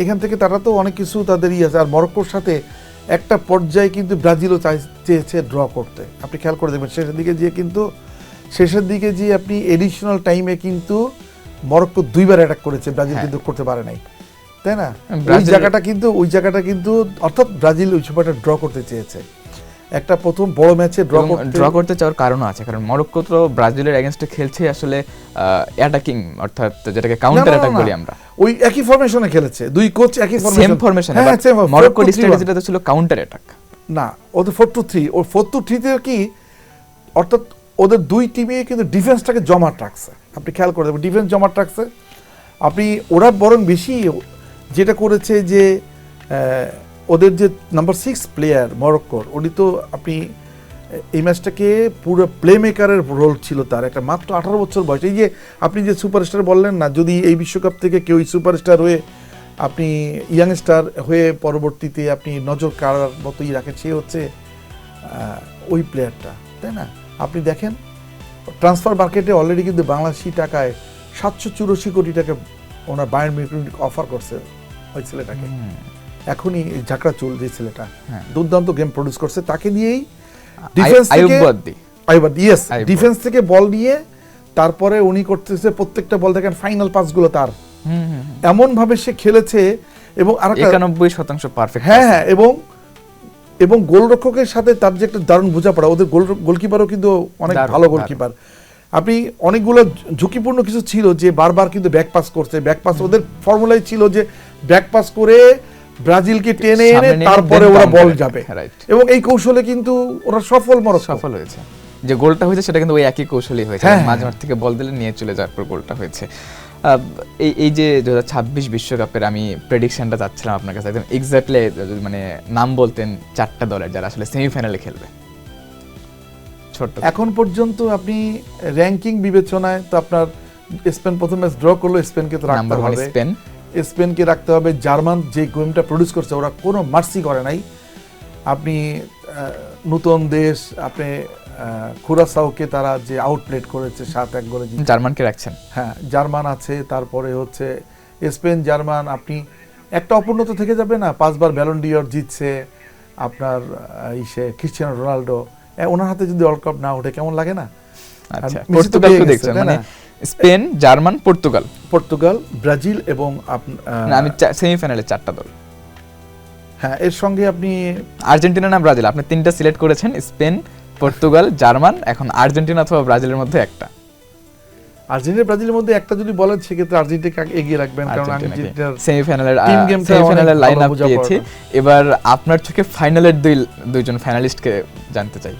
এখান থেকে তারা তো অনেক কিছু তাদের আছে। আর মরক্কোর সাথে একটা পর্যায়ে কিন্তু ব্রাজিলও চেয়েছে ড্র করতে, আপনি খেয়াল করে দেখবেন শেষের দিকে যে আপনি এডিশনাল টাইমে কিন্তু মরক্কো 2বার অ্যাটাক করেছে, ব্রাজিল কিন্তু করতে পারে নাই, তাই না? ওই জায়গাটা কিন্তু অর্থাৎ ব্রাজিল ওই সময়টা ড্র করতে চেয়েছে। একটা প্রথম বড় ম্যাচে ড্র করতে চাওয়ার কারণ আছে, কারণ মরক্কো তো ব্রাজিলের এগেইনস্টে খেলছে আসলে অ্যাটাকিং, অর্থাৎ যেটাকে কাউন্টার অ্যাটাক বলি আমরা। ওই একই ফরমেশনে খেলেছে, 2 কোচ একই ফরমেশনে। মরক্কোর স্ট্র্যাটেজিটা ছিল কাউন্টার অ্যাটাক, না ওদের 4-2-3। ও 4-2-3 তে কি, অর্থাৎ ওদের 2 টিমে কিন্তু ডিফেন্সটাকে জমাট রাখছে। আপনি খেয়াল করে দেখবেন ডিফেন্স জমাট রাখছে। আপনি ওরা বরং বেশি যেটা করেছে যে ওদের যে নাম্বার 6 প্লেয়ার মরক্কোর, উনি তো আপনি এই ম্যাচটাকে পুরো প্লে মেকারের রোল ছিল তার, একটা মাত্র 18 বছর বয়স। এই যে আপনি যে সুপারস্টার বললেন না, যদি এই বিশ্বকাপ থেকে কেউ সুপারস্টার হয়ে আপনি ইয়াংস্টার হয়ে পরবর্তীতে আপনি নজর কাড়ার মতোই রাখেন, সে হচ্ছে ওই প্লেয়ারটা, তাই না? আপনি দেখেন ট্রান্সফার মার্কেটে অলরেডি কিন্তু বাংলাদেশি টাকায় 784 কোটি টাকা ওনার বায়ার্ন মিউনিখ অফার করছে ওই ছেলেটাকে। এখনই ঝাঁকড়া চুল যে ছেলেটা দুর্দান্ত গেম প্রডিউস করছে, তাকে নিয়েই ডিফেন্স থেকে বল নিয়ে তারপরে উনি করতেছে প্রত্যেকটা বল দেখেন ফাইনাল পাসগুলো তার, এমন ভাবে সে খেলেছে। এবং আর 91% পারফেক্ট। হ্যাঁ, এবং গোলরক্ষকের সাথে তার যে একটা দারুণ বোঝাপড়া, ওদের গোলকিপারও কিন্তু অনেক ভালো গোলকিপার। আপনি অনেকগুলো ঝুঁকিপূর্ণ কিছু ছিল যে বারবার কিন্তু ব্যাক পাস করছে, ব্যাক পাস ওদের ফর্মুলাই ছিল যে ব্যাক পাস করে ব্রাজিলকে টেনে এনে তারপরে ওরা বল যাবে, এবং এই কৌশলে কিন্তু ওরা সফল হয়েছে। যে গোলটা হয়েছে সেটা কিন্তু ওই একই কৌশলই হয়েছে, মাঝমাঠ থেকে বল দিলে নিয়ে চলে যাওয়ার পর গোলটা হয়েছে। এই যে 2026 বিশ্বকাপের আমি প্রেডিকশনটা চাচ্ছিলাম আপনার কাছে, একদম এক্স্যাক্টলি মানে নাম বলতেন 4টা দলের যারা আসলে সেমিফাইনালে খেলবে। এখন পর্যন্ত আপনি র্যাঙ্কিং বিবেচনায় তো আপনার স্পেন প্রথম ম্যাচ ড্র করলো, স্পেনকে তো রাখতে হবে, স্পেনকে রাখতে হবে। জার্মান যে গেমটা প্রডিউস করছে ওরা কোনো মার্সি করে নাই। আপনি নতুন দেশ, আপনি কুরাসাওকে তারা যে আউটপ্লেট করেছে 7-1 গোলে, জার্মানকে রাখছেন। হ্যাঁ, জার্মান আছে, তারপরে হচ্ছে স্পেন, জার্মান। আপনি একটা অপূর্ণতা থেকে যাবে না, 5বার ব্যালন ডিওর জিতছে আপনার ক্রিস্টিয়ানো রোনাল্ডো, ওনার হাতে যদি ওয়ার্ল্ড কাপ না ওঠে কেমন লাগে না? আচ্ছা, পর্তুগালকে দেখছেন, মানে স্পেন, জার্মান, পর্তুগাল, ব্রাজিল এবং আমি সেমিফাইনালে 4টা দল। হ্যাঁ, এর সঙ্গে আপনি আর্জেন্টিনা না ব্রাজিল, আপনি 3টা সিলেক্ট করেছেন, স্পেন, পর্তুগাল, জার্মান, এখন আর্জেন্টিনা অথবা ব্রাজিলের মধ্যে একটা। আর্জেন্টিনা ব্রাজিলের মধ্যে একটা যদি বলেন সেক্ষেত্রে আর্জেন্টিনাকে এগিয়ে রাখবেন, কারণ আর্জেন্টিনার সেমিফাইনালের লাইনআপ পেয়েছি। এবার আপনার চোখে ফাইনালের দুইজন ফাইনালিস্টকে জানতে চাই।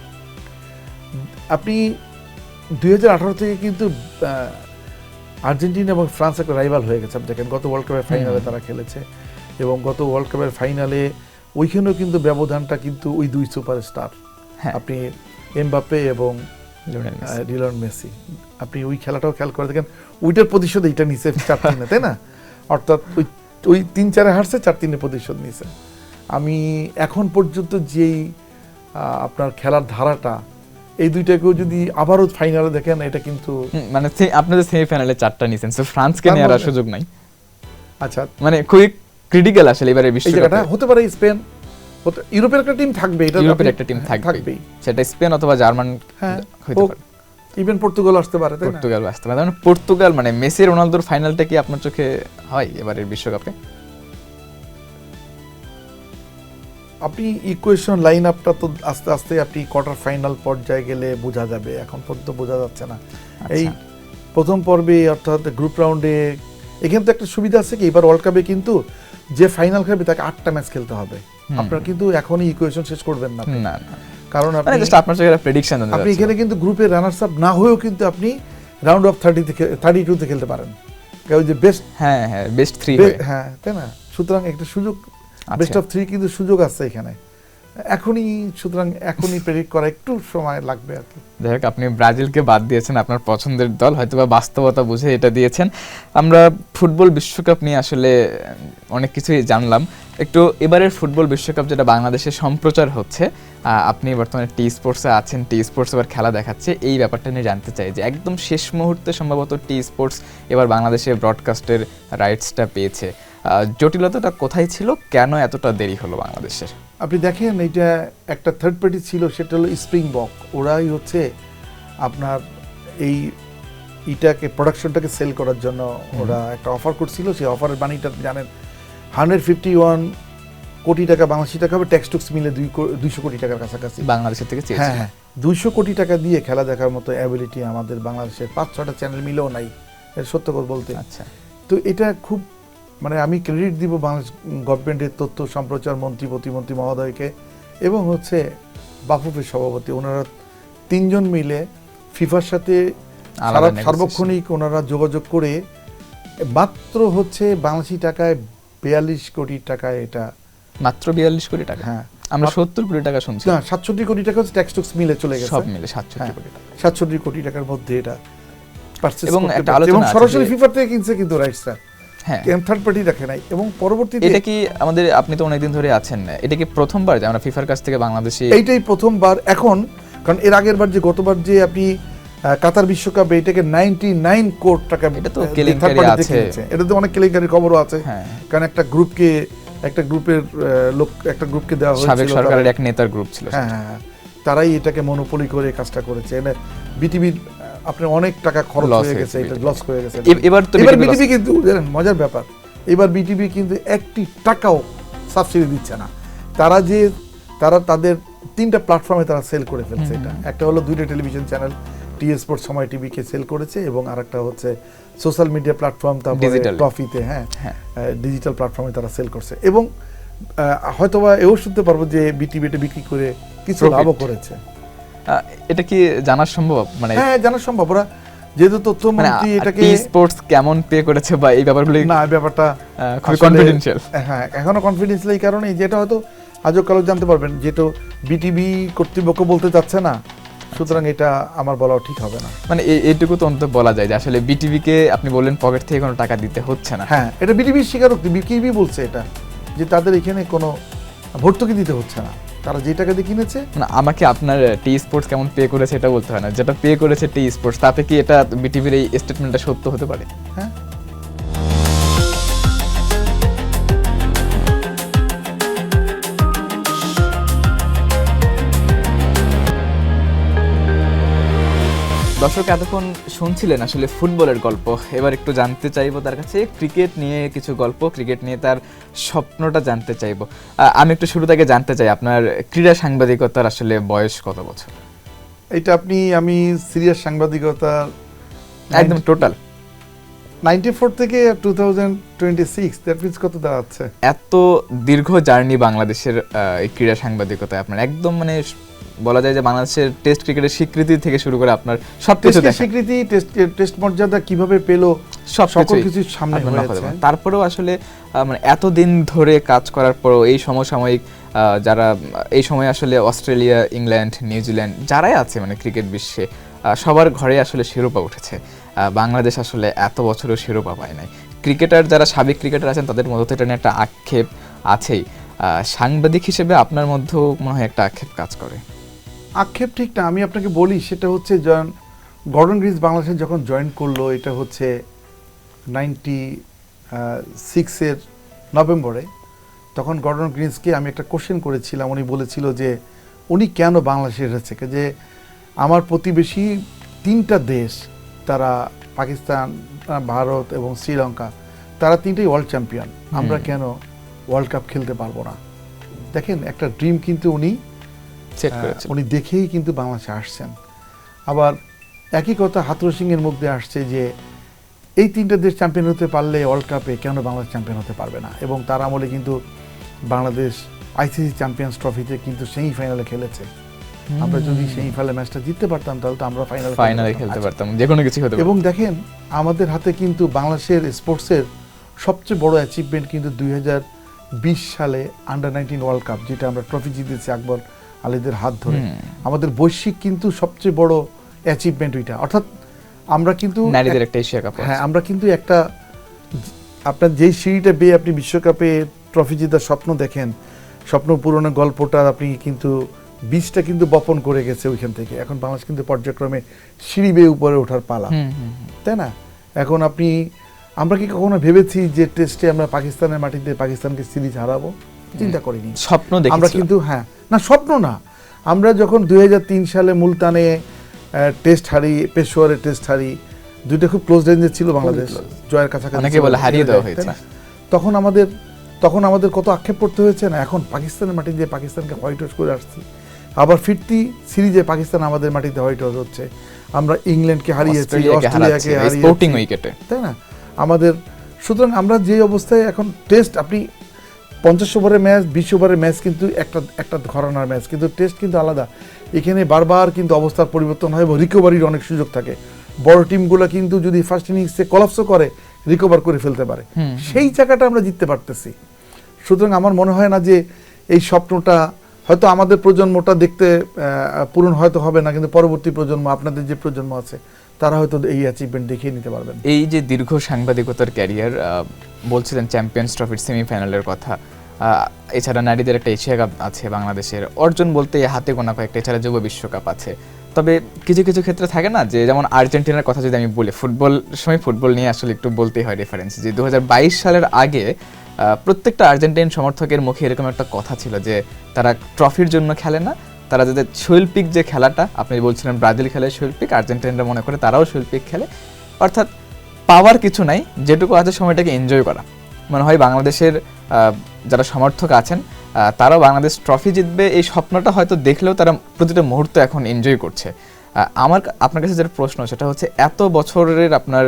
আপনি 2018 থেকে কিন্তু আর্জেন্টিনা এবং ফ্রান্স একটা রাইভাল হয়ে গেছে। দেখেন গত ওয়ার্ল্ড কাপের ফাইনালে তারা খেলেছে, এবং গত ওয়ার্ল্ড কাপের ফাইনালে ওইখানেও কিন্তু ব্যবধানটা কিন্তু ওই দুই সুপারস্টার, আপনি এমবাপ্পে এবং লিওনেল মেসি, আপনি ওই খেলাটাও খেয়াল করে দেখেন, ওইটার প্রতিশোধ এইটা নিছে 4-3, তাই না? অর্থাৎ ওই 3-4 হারছে, 4-3 প্রতিশোধ নিছে। আমি এখন পর্যন্ত যেই আপনার খেলার ধারাটা, এই দুইটাকেও যদি আবারও ফাইনালে দেখেন, এটা কিন্তু মানে আপনাদের সেমিফাইনালে 4টা নিছেন, সো ফ্রান্সকে নেওয়ার আর সুযোগ নাই। আচ্ছা, মানে খুবই ক্রিটিক্যাল আসলে এবারে বিশ্বকাপে। হতে পারে স্পেন, ইউরোপের একটা টিম থাকবে, এটা ইউরোপের একটা টিম থাকবে, সেটা স্পেন অথবা জার্মান হতে পারে, ইভেন পর্তুগাল আসতে পারে, তাই না? পর্তুগাল আসতে পারে। মানে পর্তুগাল, মানে মেসি রোনালদোর ফাইনালটা কি আপনার চোখে হয় এবারের বিশ্বকাপে? আপনি ইকুয়েশন লাইন আপটা তো আস্তে আস্তে আপনি কোয়ার্টার ফাইনাল পর্যায়ে গেলে বোঝা যাবে, এখন পর্যন্ত বোঝা যাচ্ছে না। এই প্রথম পর্বে অর্থাৎ গ্রুপ রাউন্ডে এখানে তো একটা সুবিধা আছে কি, এবার ওয়ার্ল্ড কাপে কিন্তু যে ফাইনাল খেলবে তাকে 8টা ম্যাচ খেলতে হবে। আপনার কিন্তু এখনই ইকুয়েশন শেষ করবেন না, কারণ আপনি জাস্ট আপনার জায়গায় প্রেডিকশন দেন, আপনি এখানে কিন্তু গ্রুপের রানার্স আপ না হয়েও কিন্তু আপনি রাউন্ড অফ 32 তে খেলতে পারেন, ওই যে বেস্ট, বেস্ট 3 হয়, তাই না? সুতরাং একটা সুযোগ, বেস্ট অফ 3 কিন্তু সুযোগ আছে এখানে এখনই, সুতরাং এখনই প্রেডিক্ট করা একটু সময় লাগবে আর কি। যাই হোক, আপনি ব্রাজিলকে বাদ দিয়েছেন, আপনার পছন্দের দল, হয়তোবা বাস্তবতা বুঝে এটা দিয়েছেন। আমরা ফুটবল বিশ্বকাপ নিয়ে আসলে অনেক কিছুই জানলাম। একটু এবারের ফুটবল বিশ্বকাপ যেটা বাংলাদেশে সম্প্রচার হচ্ছে, আপনি বর্তমানে টি স্পোর্টসে আছেন, টি স্পোর্টস এবার খেলা দেখাচ্ছে, এই ব্যাপারটা নিয়ে জানতে চাই যে একদম শেষ মুহূর্তে সম্ভবত টি স্পোর্টস এবার বাংলাদেশে ব্রডকাস্টের রাইটসটা পেয়েছে, জটিলতাটা কোথায় ছিল, কেন এতটা দেরি হলো বাংলাদেশের? আপনি দেখেন, এইটা একটা থার্ড পার্টি ছিল, সেটা হলো স্প্রিংবক। ওরাই হচ্ছে আপনার এইটাকে প্রোডাকশনটাকে সেল করার জন্য ওরা একটা অফার করছিল। সেই অফারের বাণীটা জানেন, 151 কোটি টাকা বাংলাদেশি টাকা হবে, ট্যাক্স টুক্স মিলে 200 কোটি টাকার কাছাকাছি বাংলাদেশের থেকে চেয়েছে। হ্যাঁ, 200 কোটি টাকা দিয়ে খেলা দেখার মতো অ্যাবিলিটি আমাদের বাংলাদেশের 5-6টা চ্যানেল মিলেও নাই, এর সত্য কথা বলতে। আচ্ছা, তো এটা খুব, মানে আমি ক্রেডিট দিব বাংলাদেশ গভর্নমেন্টের তথ্য সম্প্রচার মন্ত্রী, প্রতিমন্ত্রী মহোদয়কে, এবং হচ্ছে বাফুফের সভাপতি, ওনারা 3জন মিলে ফিফার সাথে সার্বক্ষণিক ওনারা যোগাযোগ করে মাত্র হচ্ছে বাংলাদেশি টাকায় 42 কোটি টাকা, এটা মাত্র 42 কোটি টাকা। হ্যাঁ, আমরা 70 কোটি টাকা শুনছি। না, 67 কোটি টাকা হচ্ছে ট্যাক্স টুক্স মিলে চলে গেছে, সব মিলে 67 কোটি টাকা, 67 কোটি টাকার মধ্যে এটা পারচেজ এবং একটা আলোচনা, এবং সরাসরি ফিফার থেকে কিনছে কিন্তু রাইটসটা, হ্যাঁ, থার্ড পার্টি রাখে নাই। এবং পরবর্তীতে এটা কি আমাদের, আপনি তো অনেকদিন ধরে আছেন, এটা কি প্রথমবার যে আমরা ফিফার কাছ থেকে বাংলাদেশে? এইটাই প্রথমবার এখন, কারণ এর আগের বার যে গতবার যে আপনি কাতার বিশ্বকাপে এটাকে 99 কোটি টাকা, এটা তো কেলেঙ্কারি আছে, এটা তো অনেক কেলেঙ্কারির খবরও আছে, কারণ একটা গ্রুপের লোক, একটা গ্রুপকে দেওয়া হয়েছিল, সাবেক সরকারের এক নেতার গ্রুপ ছিল, হ্যাঁ, তারাই এটাকে মনোপলি করে কাজটা করেছে। বিটিভির আপনার অনেক টাকা খরচ Loss হয়ে হয়েছে গেছে, এটা BTV লস হয়ে গেছে। এবার তো এবার BTV বিটিভি কিন্তু জানেন মজার ব্যাপার, এবার বিটিভি কিন্তু একটি টাকাও সাবসিডি দিচ্ছে না। তারা তাদের 3টা প্ল্যাটফর্মে তারা সেল করে ফেলছে। এটা একটা হলো 2টা টেলিভিশন চ্যানেল, টিএ স্পোর্টস, সময় টিভিকে সেল করেছে, এবং আরেকটা হচ্ছে সোশ্যাল মিডিয়া প্ল্যাটফর্ম, তারপরে Digital. ট্রফিতে, ডিজিটাল প্ল্যাটফর্মে তারা সেল করছে। এবং হয়তোবা এও শুনতে পারবো যে বিটিভি এটা বিক্রি করে কিছু Profit. লাভও করেছে। এটা কি জানা সম্ভব, মানে হ্যাঁ, জানা সম্ভব। ওরা যেহেতু তথ্যমন্ত্রী এটাকে স্পোর্টস কেমন পে করেছে বা এই ব্যাপারগুলো না, এই ব্যাপারটা খুবই আসলে- কনফিডেন্সিয়াল। হ্যাঁ, এখনো কনফিডেন্সিয়াল এই কারণে যেটা হয়তো আজও কালো জানতে পারবেন, যেটা বিটিভি কর্তৃপক্ষ বলতে চাচ্ছে না, সুতরাং এটা আমার বলাও ঠিক হবে না। মানে এইটুকু তো অন্তত বলা যায় যে আসলে বিটিভি কে আপনি বললেন পকেট থেকে কোনো টাকা দিতে হচ্ছে না। হ্যাঁ, এটা বিটিভির স্বীকারোক্তি, বিটিভি বলছে এটা, যে তাদের এখানে কোনো ভর্তুকি দিতে হচ্ছে না, তারা যে টাকা দিয়ে কিনেছে। মানে আমাকে আপনার টি স্পোর্টস কেমন পে করেছে এটা বলতে হয় না, যেটা পে করেছে টি স্পোর্টস, তাতে কি এটা বিটিভির এই স্টেটমেন্টটা সত্য হতে পারে? হ্যাঁ, দর্শক এতক্ষণ শুনছিলেন আসলে ফুটবলের গল্প, এবার একটু জানতে চাইবো তার কাছে ক্রিকেট নিয়ে কিছু গল্প, ক্রিকেট নিয়ে তার স্বপ্নটা জানতে চাইবো। আমি একটু শুরু থেকে জানতে চাই আপনার ক্রীড়া সাংবাদিকতার আসলে বয়স কত বছর? এটা আমি সিরিয়াস সাংবাদিকতা একদম টোটাল 94 থেকে 2026, দ্যাট মিন্স কত দাঁড়াচ্ছে? এত দীর্ঘ জার্নি বাংলাদেশের এই ক্রীড়া সাংবাদিকতায় আপনার একদম মানে বলা যায় যে বাংলাদেশের টেস্ট ক্রিকেটের স্বীকৃতি থেকে শুরু করে আপনার সবকিছু টেস্টের দেখা, স্বীকৃতি, টেস্ট মর্যাদা কিভাবে পেলো, সকল কিছু সামনে আপনার নখে হয়েছে। দেবেন। তারপরেও আসলে মানে এতদিন ধরে কাজ করার পরও এই সমসাময়িক যারা এই সময় আসলে অস্ট্রেলিয়া, ইংল্যান্ড, নিউজিল্যান্ড যারাই আছে মানে ক্রিকেট বিশ্বে সবার ঘরে আসলে শিরোপা উঠেছে, বাংলাদেশ আসলে এত বছরও শিরোপা পায় নাই। ক্রিকেটার যারা সাবেক ক্রিকেটার আছেন তাদের মধ্যে তো এটা নিয়ে একটা আক্ষেপ আছেই, সাংবাদিক হিসেবে আপনার মধ্যেও মনে হয় একটা আক্ষেপ কাজ করে। আক্ষেপ ঠিক না, আমি আপনাকে বলি, সেটা হচ্ছে গর্ডন গ্রিনস বাংলাদেশে যখন জয়েন করলো, এটা হচ্ছে 96-এর নভেম্বরে, তখন গর্ডন গ্রিনসকে আমি একটা কোশ্চেন করেছিলাম। উনি বলেছিল যে উনি কেন বাংলাদেশে এসেছে, যে আমার প্রতিবেশী 3টা দেশ, তারা পাকিস্তান, ভারত এবং শ্রীলঙ্কা, তারা 3টাই ওয়ার্ল্ড চ্যাম্পিয়ন, আমরা কেন ওয়ার্ল্ড কাপ খেলতে পারবো না? দেখেন, একটা ড্রিম কিন্তু উনি দেখেই কিন্তু বাংলাদেশে আসছেন। আবার একই কথা হাথুরু সিংয়ের মুখ দিয়ে আসছে যে এই 3টা দেশ চ্যাম্পিয়ন হতে পারলে ওয়ার্ল্ড কাপে কেন বাংলাদেশ চ্যাম্পিয়ন হতে পারবে না? এবং তার আমলে কিন্তু বাংলাদেশ আইসিসি চ্যাম্পিয়ন্স ট্রফিতে কিন্তু সেমিফাইনালে খেলেছে। আমরা যদি সেমিফাইনালে ম্যাচটা জিততে পারতাম, তাহলে তো আমরা ফাইনালে খেলতে পারতাম, যে কোনো কিছু হতে পারত। এবং দেখেন, আমাদের হাতে কিন্তু বাংলাদেশের স্পোর্টসের সবচেয়ে বড় অ্যাচিভমেন্ট কিন্তু 2020 সালে আন্ডার-19 ওয়ার্ল্ড কাপ, যেটা আমরা ট্রফি জিতেছি আকবর আলীদের হাত ধরে। আমাদের বৈশ্বিক কিন্তু সবচেয়ে বড় অ্যাচিভমেন্ট ওইটা, অর্থাৎ আমরা কিন্তু নারীদের একটা এশিয়া কাপ, হ্যাঁ, আমরা কিন্তু একটা, আপনার যেই সিঁড়িটা বেয়ে আপনি বিশ্বকাপে ট্রফি জেতার স্বপ্ন দেখেন, স্বপ্ন পূরণের গল্পটা আপনি কিন্তু বীজটা কিন্তু বপন করে গেছে ওইখান থেকে। এখন বাংলাদেশ কিন্তু পর্যায়ক্রমে সিঁড়ি বেয়ে উপরে ওঠার পালা, তাই না? এখন আমরা কি কখনো ভেবেছি যে টেস্টে আমরা পাকিস্তানের মাটিতে পাকিস্তানকে সিরিজ হারাবো? চিন্তা করিনি। স্বপ্ন দেখেছিলাম আমরা কিন্তু, হ্যাঁ, না স্বপ্ন না, আমরা যখন 2003 সালে মুলতানে টেস্ট হারি, পেশোয়ারে টেস্ট হারি, 2টা খুব ক্লোজ রেঞ্জে ছিল বাংলাদেশ, জয়ের কাছাকাছি, অনেকে বলে হারিয়ে দেওয়া হয়েছে। তখন আমাদের কত আক্ষেপ করতে হয়েছে না? এখন পাকিস্তানের মাটি দিয়ে পাকিস্তানকে হোয়াইট ওয়াশ করে আসছি, আবার ফিরতি সিরিজে পাকিস্তান আমাদের মাটিতে হোয়াইট ওয়াশ হচ্ছে। আমরা ইংল্যান্ডকে হারিয়েছি, অস্ট্রেলিয়াকে হারিয়েছি, স্পোর্টিং উইকেটে, তাই না? আমাদের, সুতরাং আমরা যে অবস্থায় এখন টেস্ট, আপনি 50 ওভারের ম্যাচ, 20 ওভারের ম্যাচ কিন্তু একটা ঘরানার ম্যাচ, কিন্তু টেস্ট কিন্তু আলাদা। এখানে বারবার কিন্তু অবস্থার পরিবর্তন হয় এবং রিকভারির অনেক সুযোগ থাকে। বড় টিমগুলো কিন্তু যদি ফার্স্ট ইনিংসে কলাপসও করে, রিকভার করে ফেলতে পারে, সেই জায়গাটা আমরা জিততে পারতেছি। সুতরাং আমার মনে হয় না যে এই স্বপ্নটা হয়তো আমাদের প্রজন্মটা দেখতে পূরণ হয়তো হবে না, কিন্তু পরবর্তী প্রজন্ম, আপনাদের যে প্রজন্ম আছে, তারা হয়তো এই অ্যাচিভমেন্ট দেখিয়ে নিতে পারবেন। এই যে দীর্ঘ সাংবাদিকতার ক্যারিয়ার, বলছিলেন চ্যাম্পিয়ন্স ট্রফির সেমিফাইনালের কথা, এছাড়া নারীদের একটা এশিয়া কাপ আছে বাংলাদেশের, অর্জন বলতে হাতে গোনা কয়েকটা, এছাড়া যুব বিশ্বকাপ আছে। তবে কিছু কিছু ক্ষেত্রে থাকে না, যে যেমন আর্জেন্টিনার কথা যদি আমি বলি, ফুটবল নিয়ে আসলে একটু বলতেই হয় রেফারেন্স, যে 2022 সালের আগে প্রত্যেকটা আর্জেন্টিন সমর্থকের মুখে এরকম একটা কথা ছিল যে তারা ট্রফির জন্য খেলে না, তারা যাদের শৈল্পিক যে খেলাটা আপনি বলছিলেন ব্রাজিল খেলে শৈল্পিক, আর্জেন্টিনারা মনে করে তারাও শৈল্পিক খেলে, অর্থাৎ পাওয়ার কিছু নাই, যেটুকু আছে সময়টাকে এনজয় করা। মনে হয় বাংলাদেশের যারা সমর্থক আছেন তারাও বাংলাদেশ ট্রফি জিতবে এই স্বপ্নটা হয়তো দেখলেও তারা প্রতিটা মুহূর্ত এখন এনজয় করছে। আমার আপনার কাছে যেটা প্রশ্ন সেটা হচ্ছে, এত বছরের আপনার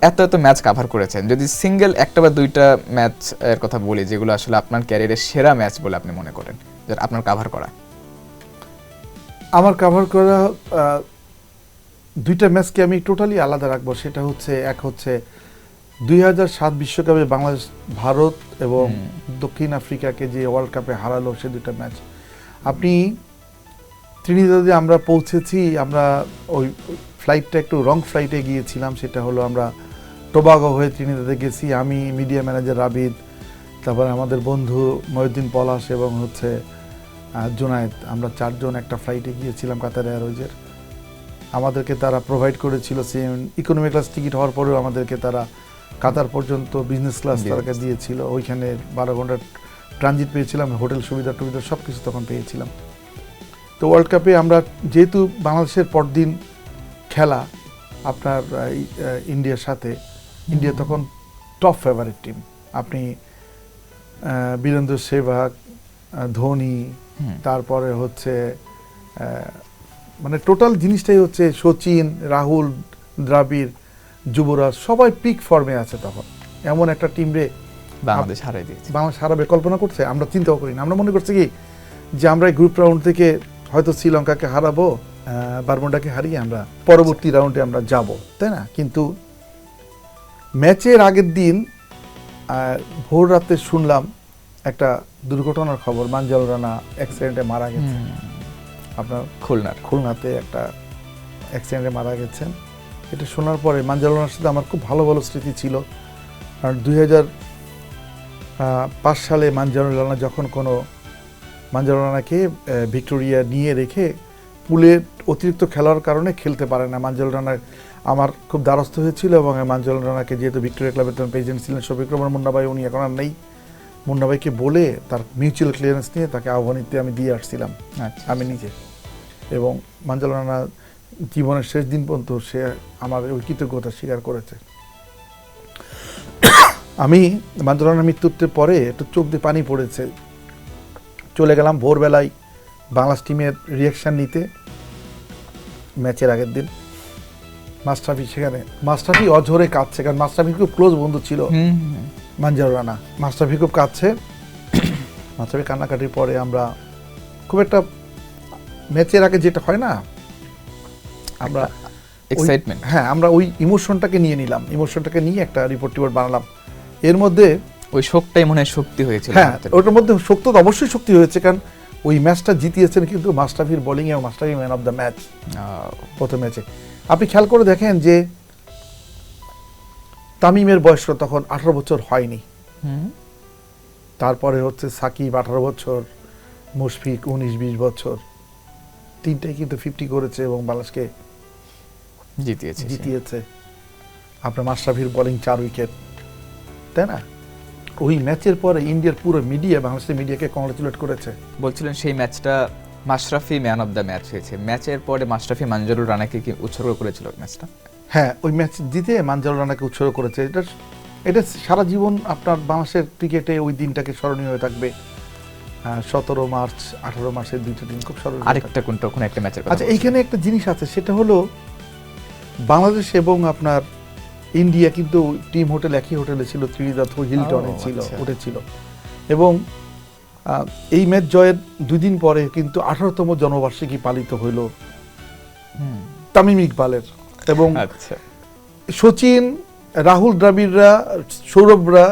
এত ম্যাচ কাভার করেছেন, যদি সিঙ্গেল একটা বা দুইটা ম্যাচ এর কথা বলি যেগুলো আসলে আপনার ক্যারিয়ারের সেরা ম্যাচ বলে আপনি মনে করেন, যেটা আপনার কাভার করা। আমার কাভার করা দুইটা ম্যাচকে আমি টোটালি আলাদা রাখবো। সেটা হচ্ছে, এক হচ্ছে 2007 বিশ্বকাপে বাংলাদেশ ভারত এবং দক্ষিণ আফ্রিকাকে যে ওয়ার্ল্ড কাপে হারালো, সে দুইটা ম্যাচ। আপনি ত্রিনিদাদে আমরা পৌঁছেছি, আমরা ওই ফ্লাইটটা একটু রং ফ্লাইটে গিয়েছিলাম। সেটা হলো আমরা টোবাগো হয়ে ত্রিনিদাদে গেছি, আমি, মিডিয়া ম্যানেজার রাবিদ, তারপরে আমাদের বন্ধু মহিউদ্দিন পলাশ এবং হচ্ছে জুনায়েদ, আমরা 4 জন একটা ফ্লাইটে গিয়েছিলাম কাতার এয়ারওয়েজের। আমাদেরকে তারা প্রোভাইড করেছিল সেম ইকোনমি ক্লাস টিকিট হওয়ার পরেও আমাদেরকে তারা কাতার পর্যন্ত বিজনেস ক্লাস তারাকে দিয়েছিল। ওইখানে 12 ঘন্টার ট্রানজিট পেয়েছিলাম, হোটেল সুবিধা টুবিধা সব কিছু তখন পেয়েছিলাম। তো ওয়ার্ল্ড কাপে আমরা যেহেতু বাংলাদেশের পরদিন খেলা আপনার ইন্ডিয়ার সাথে, ইন্ডিয়া তখন টপ ফেভারিট টিম। আপনি বীরেন্দ্র সেহবাগ, ধোনি, তারপরে হচ্ছে মানে টোটাল জিনিসটাই হচ্ছে সচিন, রাহুল, দ্রাবিড়, যুবরাজ সবাই পিক ফর্মে আছে তখন। এমন একটা টিম রে বাংলাদেশ হারাই দিয়েছে, বাংলাদেশ হারাবে কল্পনা করছে? আমরা চিন্তাও করি না। আমরা মনে করছি কি যে আমরা গ্রুপ রাউন্ড থেকে হয়তো শ্রীলঙ্কাকে হারাবো, বারমুডাকে হারিয়ে আমরা পরবর্তী রাউন্ডে আমরা যাব, তাই না? কিন্তু ম্যাচের আগের দিন ভোর রাতে শুনলাম একটা দুর্ঘটনার খবর, মানজাল রানা অ্যাক্সিডেন্টে মারা গেছে। আপনার খুলনাতে একটা অ্যাক্সিডেন্টে মারা গেছেন। এটা শোনার পরে মানজাল রানার সাথে আমার খুব ভালো ভালো স্মৃতি ছিল। কারণ 2005 সালে মানজাল রানা যখন মানজাল রানাকে ভিক্টোরিয়া নিয়ে রেখে পুলের অতিরিক্ত খেলার কারণে খেলতে পারে না, মানজাল রানা আমার খুব দ্বারস্থ হয়েছিল। এবং মানজাল রানাকে যেহেতু ভিক্টোরিয়া ক্লাবের তখন প্রেসিডেন্ট ছিলেন শফিক রহমান মুন্না ভাই, উনি এখন আর নেই, মুন্না ভাইকে বলে তার মিউচুয়াল ক্লিয়ারেন্স নিয়ে তাকে আহ্বানিতে আমি দিয়ে আসছিলাম আমি নিজে। এবং মানজাল রানা জীবনের শেষ দিন পর্যন্ত সে আমার ওই কৃতজ্ঞতা স্বীকার করেছে। আমি মানজাল রানার মৃত্যুর পরে একটু চোখ দিয়ে পানি পড়েছে, চলে গেলাম ভোরবেলায় বাংলাদেশ টিমের রিয়াকশান নিতে ম্যাচের আগের দিন। মাশরাফি সেখানে, মাশরাফি অঝরে কাঁদছে, কারণ মাশরাফি খুব ক্লোজ বন্ধু ছিল মানজাল রানা। মাশরাফি খুব কাঁদছে। মাশরাফি কান্নাকাটির পরে আমরা খুব একটা ম্যাচের আগে যেটা হয় না, আমরা এক্সাইটমেন্ট, হ্যাঁ আমরা ওই ইমোশনটাকে নিয়ে নিলাম, ইমোশনটাকে নিয়ে একটা রিপোর্ট বানালাম। এর মধ্যে ওই শোকটাই মনে হয় শক্তি হয়েছিল। হ্যাঁ, ওটার মধ্যে শক্তি তো অবশ্যই শক্তি হয়েছে, কারণ ওই ম্যাচটা জিতিয়েছেন কিন্তু মাশরাফির বোলিং এবং Mashrafe man of the match প্রথম ম্যাচে। আপনি খেয়াল করে দেখেন যে তামিমের বয়স তখন 18 বছর হয়নি, তারপরে হচ্ছে সাকিব 18 বছর, মুশফিক 19-20 বছর, তিনটাই কিন্তু 50 করেছে এবং বাংলাদেশকে জিতিয়েছে। আপনার মাশরাফির বোলিং 4 উইকেট, তাই না? ওই ম্যাচের পরে ইন্ডিয়ার পুরো মিডিয়া বাংলাদেশের মিডিয়াকে কংগ্রেচুলেট করেছে। বলছিলেন সেই ম্যাচটা Mashrafe man of the match হয়েছে। ম্যাচের পরে মাশরাফি মানজারুল রানাকে কি উৎসর্গ করেছিল ওই ম্যাচটা? হ্যাঁ, ওই ম্যাচ জিতে মানজারুল রানাকে উৎসর্গ করেছে। এটা সারা জীবন আপনার বাংলাদেশের ক্রিকেটে ওই দিনটাকে স্মরণীয় হয়ে থাকবে। 17 মার্চ 18 মার্চের দুইটা দিন খুব স্মরণীয়। আরেকটা কোনটা কোন একটা ম্যাচের কথা? আচ্ছা, এইখানে একটা জিনিস আছে, সেটা হলো বাংলাদেশ এবং আপনার ইন্ডিয়া কিন্তু টিম হোটেল একই হোটেলে ছিল, ত্রিনিদাদ হিলটনে ছিল, উঠেছিল। এবং এই ম্যাচ জয়ের 2 দিন পরে কিন্তু 18তম জন্মবার্ষিকী পালিত হইল তামিম ইকবালের। এবং সচিন, রাহুল, দ্রাবিড়রা, সৌরভরা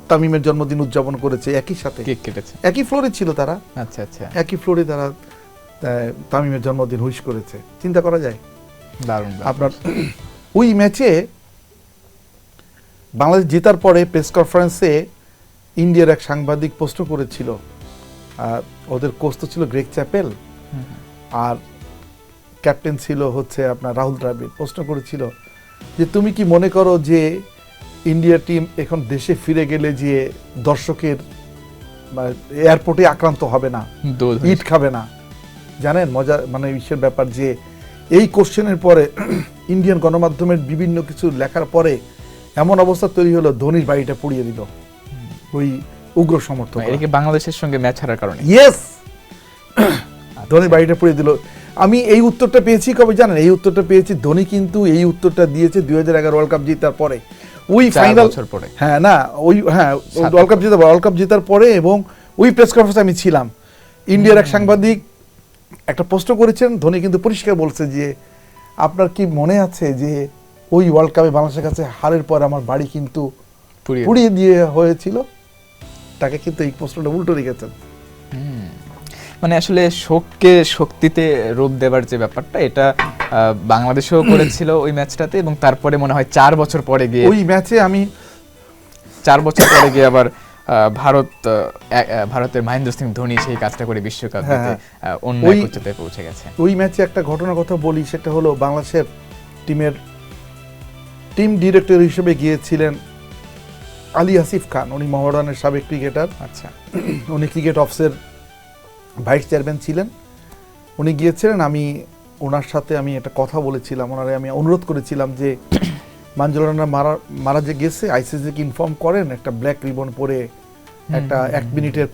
তামিমের জন্মদিন উদযাপন করেছে একই সাথে, কেক কেটেছে, একই ফ্লোরে ছিল তারা। আচ্ছা আচ্ছা, একই ফ্লোরে তারা তামিমের জন্মদিন উইশ করেছে। চিন্তা করা যায়? দারুণ। আপনার ওই ম্যাচে বাংলাদেশ জেতার পরে প্রেস কনফারেন্সে ইন্ডিয়ার এক সাংবাদিক প্রশ্ন করেছিল, ওদের কোচ তো ছিল গ্রেগ চ্যাপেল আর ক্যাপ্টেন ছিল হচ্ছে আপনার রাহুল দ্রাবিড়। প্রশ্ন করেছিল যে তুমি কি মনে করো যে ইন্ডিয়া টিম এখন দেশে ফিরে গেলে যে দর্শকের এয়ারপোর্টে আক্রান্ত হবে না, ইট খাবে না? জানেন মজা মানে বিশ্বের ব্যাপার যে এই কোশ্চেনের পরে ইন্ডিয়ান গণমাধ্যমের বিভিন্ন কিছু লেখার পরে এমন অবস্থা তৈরি হলো ধোনির বাড়িটা পুড়িয়ে দিল ওই উগ্র সমর্থক। এটা কি বাংলাদেশের সঙ্গে ম্যাচ হারার কারণে? ইয়েস, ধোনির বাড়িটা পুড়িয়ে দিল। আমি এই উত্তরটা পেয়েছি কবে জানেন? এই উত্তরটা পেয়েছি ধোনি কিন্তু এই উত্তরটা দিয়েছে 2011 ওয়ার্ল্ড কাপ জেতার পরে, ওই ফাইনাল পরে। হ্যাঁ না ওই ওয়ার্ল্ড কাপ জেতার পরে, এবং ওই প্রেস কনফারেন্সে আমি ছিলাম। ইন্ডিয়ার এক সাংবাদিক একটা প্রশ্ন করেছেন, ধোনি কিন্তু পরিষ্কার বলছে যে আপনার কি মনে আছে যে ওই ওয়ার্ল্ড কাপে বাংলাদেশের কাছে হারের পর আমার বাড়ি কিন্তু পুড়িয়ে দিয়ে হয়েছিল? তাকে কিন্তু এই প্রশ্নটা উল্টো রেখেছেন। মানে আসলে শোককে শক্তিতে রূপ দেবার যে ব্যাপারটা, এটা বাংলাদেশও করেছিল ওই ম্যাচটাতে, এবং তারপরে মনে হয় 4 বছর পরে গিয়ে ওই ম্যাচে আমি 4 বছর পরে গিয়ে আবার ভারতের মহেন্দ্র সিং ধোনি সেই কাজটা করে বিশ্বকাপ জিতে অন্য এক উচ্চতায় পৌঁছে গেছে। ওই ম্যাচে একটা ঘটনার কথা বলি, সেটা হলো বাংলাদেশের টিম ডিরেক্টর হিসেবে গিয়েছিলেন আলী আসিফ খান, উনি মোহামেডানের সাবেক ক্রিকেটার। আচ্ছা, উনি ক্রিকেট অফিসের ভাইস চেয়ারম্যান ছিলেন। উনি গিয়েছিলেন, আমি ওনার সাথে আমি একটা কথা বলেছিলাম, ওনারে আমি অনুরোধ করেছিলাম যে মানজুর রানা মারা যে গেছে আইসিসিকে ইনফর্ম করেন, একটা ব্ল্যাক রিবন পরে একটা 1 মিনিটের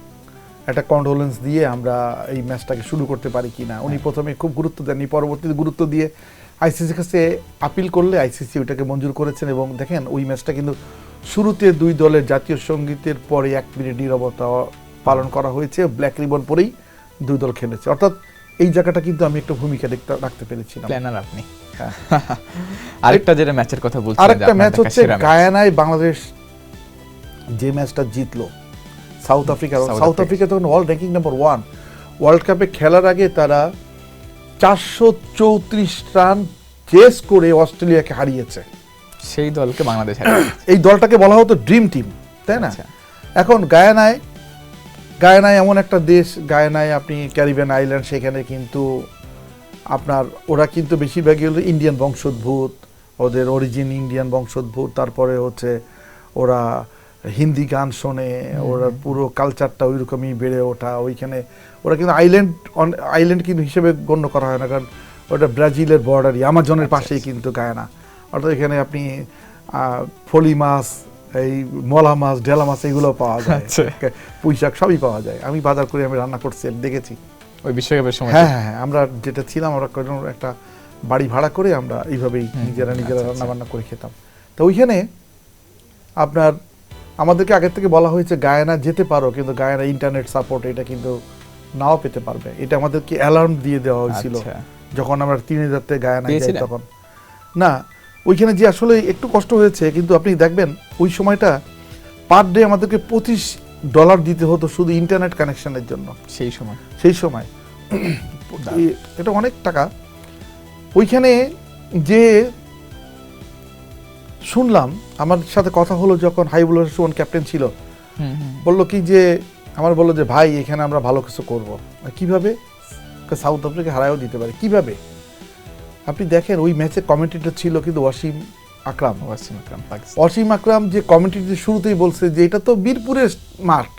একটা কন্ডোলেন্স দিয়ে আমরা এই ম্যাচটাকে শুরু করতে পারি কিনা। উনি প্রথমে খুব গুরুত্ব দেননি, পরবর্তীতে গুরুত্ব দিয়ে আইসিসির কাছে আপিল করলে আইসিসি ওইটাকে মঞ্জুর করেছেন। এবং দেখেন ওই ম্যাচটা কিন্তু শুরুতে দুই দলের জাতীয় সঙ্গীতের পরে 1 মিনিট নীরবতা পালন করা হয়েছে, ব্ল্যাক রিবন পরেই দুই দল খেলেছে। অর্থাৎ এই জায়গাটা কিন্তু আমি একটা ভূমিকা রাখতে পেরেছিলাম। প্ল্যানার আপনি। আরেকটা যেটা ম্যাচের কথা বলছিলেন, আরেকটা ম্যাচ হচ্ছে গায়ানায় বাংলাদেশ যে ম্যাচটা জিতলো সাউথ আফ্রিকা তখন ওয়ার্ল্ড র্যাঙ্কিং নাম্বার 1, ওয়ার্ল্ড কাপে খেলার আগে তারা 434 রান চেস করে অস্ট্রেলিয়াকে হারিয়েছে। সেই দলকে বাংলাদেশ এই দলটাকে বলা হতো ড্রিম টিম, তাই না? এখন গায়ানায় এমন একটা দেশ, গায়ানায় আপনি ক্যারিবিয়ান আইল্যান্ড, সেখানে কিন্তু আপনার ওরা কিন্তু বেশিরভাগই হলো ইন্ডিয়ান বংশোদ্ভূত, ওদের অরিজিন ইন্ডিয়ান বংশোদ্ভূত। তারপরে হচ্ছে ওরা হিন্দি গান শোনে, ওরা পুরো কালচারটা ওই রকমই বেড়ে ওঠা। ওইখানে ওরা কিন্তু আইল্যান্ড কিন্তু হিসেবে গণ্য করা হয় না, কারণ ওটা ব্রাজিলের বর্ডারই, আমাজনের পাশেই কিন্তু গায়ানা। অর্থাৎ এখানে আপনি ফলি মাছ, এই মলা মাছ, ঢেলা মাছ এগুলো পাওয়া যায়, পুঁইশাক সবই পাওয়া যায়। আমি বাজার করে আমি রান্না করছি, দেখেছি ওই বিশ্বকাপের সময়। হ্যাঁ, আমরা যেটা ছিলাম, আমরা একটা বাড়ি ভাড়া করে আমরা এইভাবেই নিজেরা রান্না বান্না করে খেতাম। তো ওইখানে আপনার আমাদেরকে আগের থেকে বলা হয়েছে গায়ানা যেতে পারো, কিন্তু গায়ানা ইন্টারনেট সাপোর্ট এটা কিন্তু নাও পেতে পারবে। এটা আমাদেরকে অ্যালার্ম দিয়ে দেওয়া হয়েছিল যখন আমরা 3000-তে গায়ানা যাই তখন। না, ওইখানে যে আসলে একটু কষ্ট হয়েছে, কিন্তু আপনি দেখবেন ওই সময়টা পার ডে আমাদেরকে $25 দিতে হতো শুধু ইন্টারনেট কানেকশনের জন্য। সেই সময় এটা অনেক টাকা। ওইখানে যে শুনলাম, আমার সাথে কথা হলো যখন হাইবুল সুমন ক্যাপ্টেন ছিল, বললো যে ভাই এখানে আমরা ভালো কিছু করবো। কিভাবে? সাউথ আফ্রিকা হারায়ও দিতে পারে। কিভাবে? আপনি দেখেন ওই ম্যাচে কমেন্টেটর ছিল কিন্তু ওয়াসিম আকরাম যে কমেন্টেটর শুরুতেই বলছে যে এটা তো মিরপুরের মাঠ,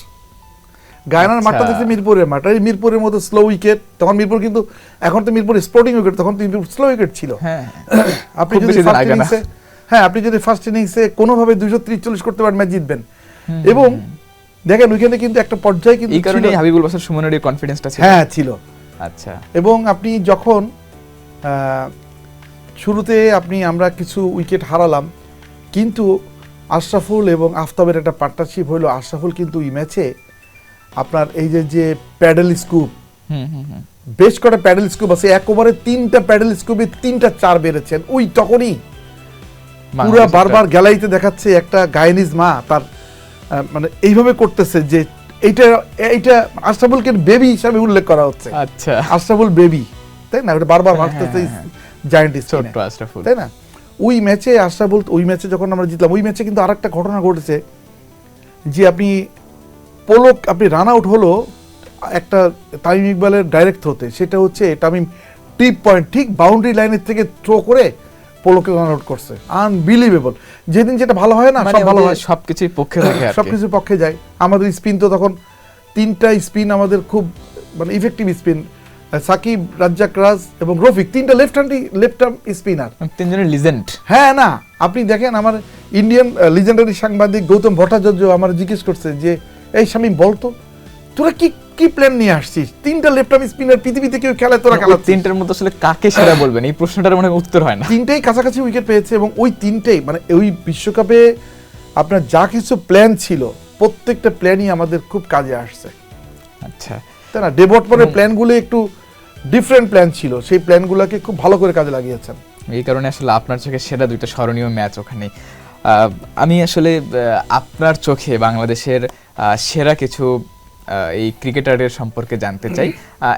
গায়ানার মাঠটা দেখছে মিরপুরের মাঠ, আর মিরপুরের মধ্যে স্লো উইকেট। তখন মিরপুর কিন্তু, এখন তো মিরপুর স্পোর্টিং উইকেট, তখন তো মিরপুর স্লো উইকেট ছিল। আপনি যদি ফার্স্ট ইনিংসে কোনোভাবে 243 করতে পারেন, ম্যাচ জিতবেন। এবং দেখেন ওইখানে কিন্তু একটা পর্যায়ে কিন্তু এই কারণে হাবিবুল বাসার সুমনের কনফিডেন্সটা ছিল। হ্যাঁ, ছিল। আচ্ছা। এবং আপনি যখন শুরুতে আমরা কিছু উইকেট হারালাম, কিন্তু আশরাফুল এবং আফতাবের একটা পার্টনারশিপ হলো। আশরাফুল কিন্তু এই ম্যাচে আপনার এই যে প্যাডেল স্কুপ, বেশ কটা প্যাডেল স্কুপ আছে, এক ওভারে 3টা প্যাডেল স্কুপে 3টা 4 বেড়েছেন। ওই তখনই পুরা বারবার গ্যালারিতে দেখাচ্ছে একটা গায়ানিজ মা তার মানে এইভাবে করতেছে যে এইটা আশরাফুলকে বেবি হিসাবে উল্লেখ করা হচ্ছে। আচ্ছা, আশরাফুল বেবি, তাই না? ওটা বারবার ভাবতেছে জায়ান্ট স্ক্রিনে, আশরাফুল, তাই না? ওই ম্যাচে আশরাফুল, ওই ম্যাচে যখন আমরা জিতলাম, ওই ম্যাচে কিন্তু আরেকটা ঘটনা ঘটেছে যে আপনি রান আউট হলো একটা তামিম ইকবালের ডাইরেক্ট থ্রোতে। সেটা হচ্ছে তামিম টিপ পয়েন্ট ঠিক বাউন্ডারি লাইনের থেকে থ্রো করে পোলোকে রান আউট করছে। আনবিলিভেবল। যেদিন যেটা ভালো হয় না, সব ভালো হয়, সবকিছুর পক্ষে থাকে, সবকিছুর পক্ষে যায়। আমাদের স্পিন তো তখন 3টা স্পিন আমাদের খুব মানে ইফেক্টিভ স্পিন, সাকিব, রাজ্জাক রাজ এবং রফিক, তিনটা লেফট আর্ম স্পিনার, তিনজনের লিজেন্ড। হ্যাঁ না আপনি দেখেন, আমার ইন্ডিয়ান লিজেন্ডারি সাংবাদিক গৌতম ভট্টাচার্য আমার জিজ্ঞেস করছে যে এই শামীম বলতো তোরা কি কি প্ল্যান নিয়ে আসছিস, তিনটা লেফট আর্ম স্পিনার পৃথিবীতে কেউ খেলায়, তোরা খেলা তিনটার মধ্যে আসলে কাকে সেরা বলবেন, এই প্রশ্নটার মনে উত্তর হয় না। তিনটেই কাছাকাছি উইকেট পেয়েছে এবং ওই তিনটেই মানে ওই বিশ্বকাপে আপনার যা কিছু প্ল্যান ছিল প্রত্যেকটা প্ল্যানই আমাদের খুব কাজে আসছে। আচ্ছা, তাই না? ডেভটমনের প্ল্যানগুলো একটু ডিফারেন্ট প্ল্যান ছিল, সেই প্ল্যানগুলোকে খুব ভালো করে কাজে লাগিয়েছেন। এই কারণে আসলে আপনার চোখে সেরা দুইটা স্মরণীয় ম্যাচ ওখানে। আমি আসলে আপনার চোখে বাংলাদেশের সেরা কিছু এই ক্রিকেটারের সম্পর্কে জানতে চাই।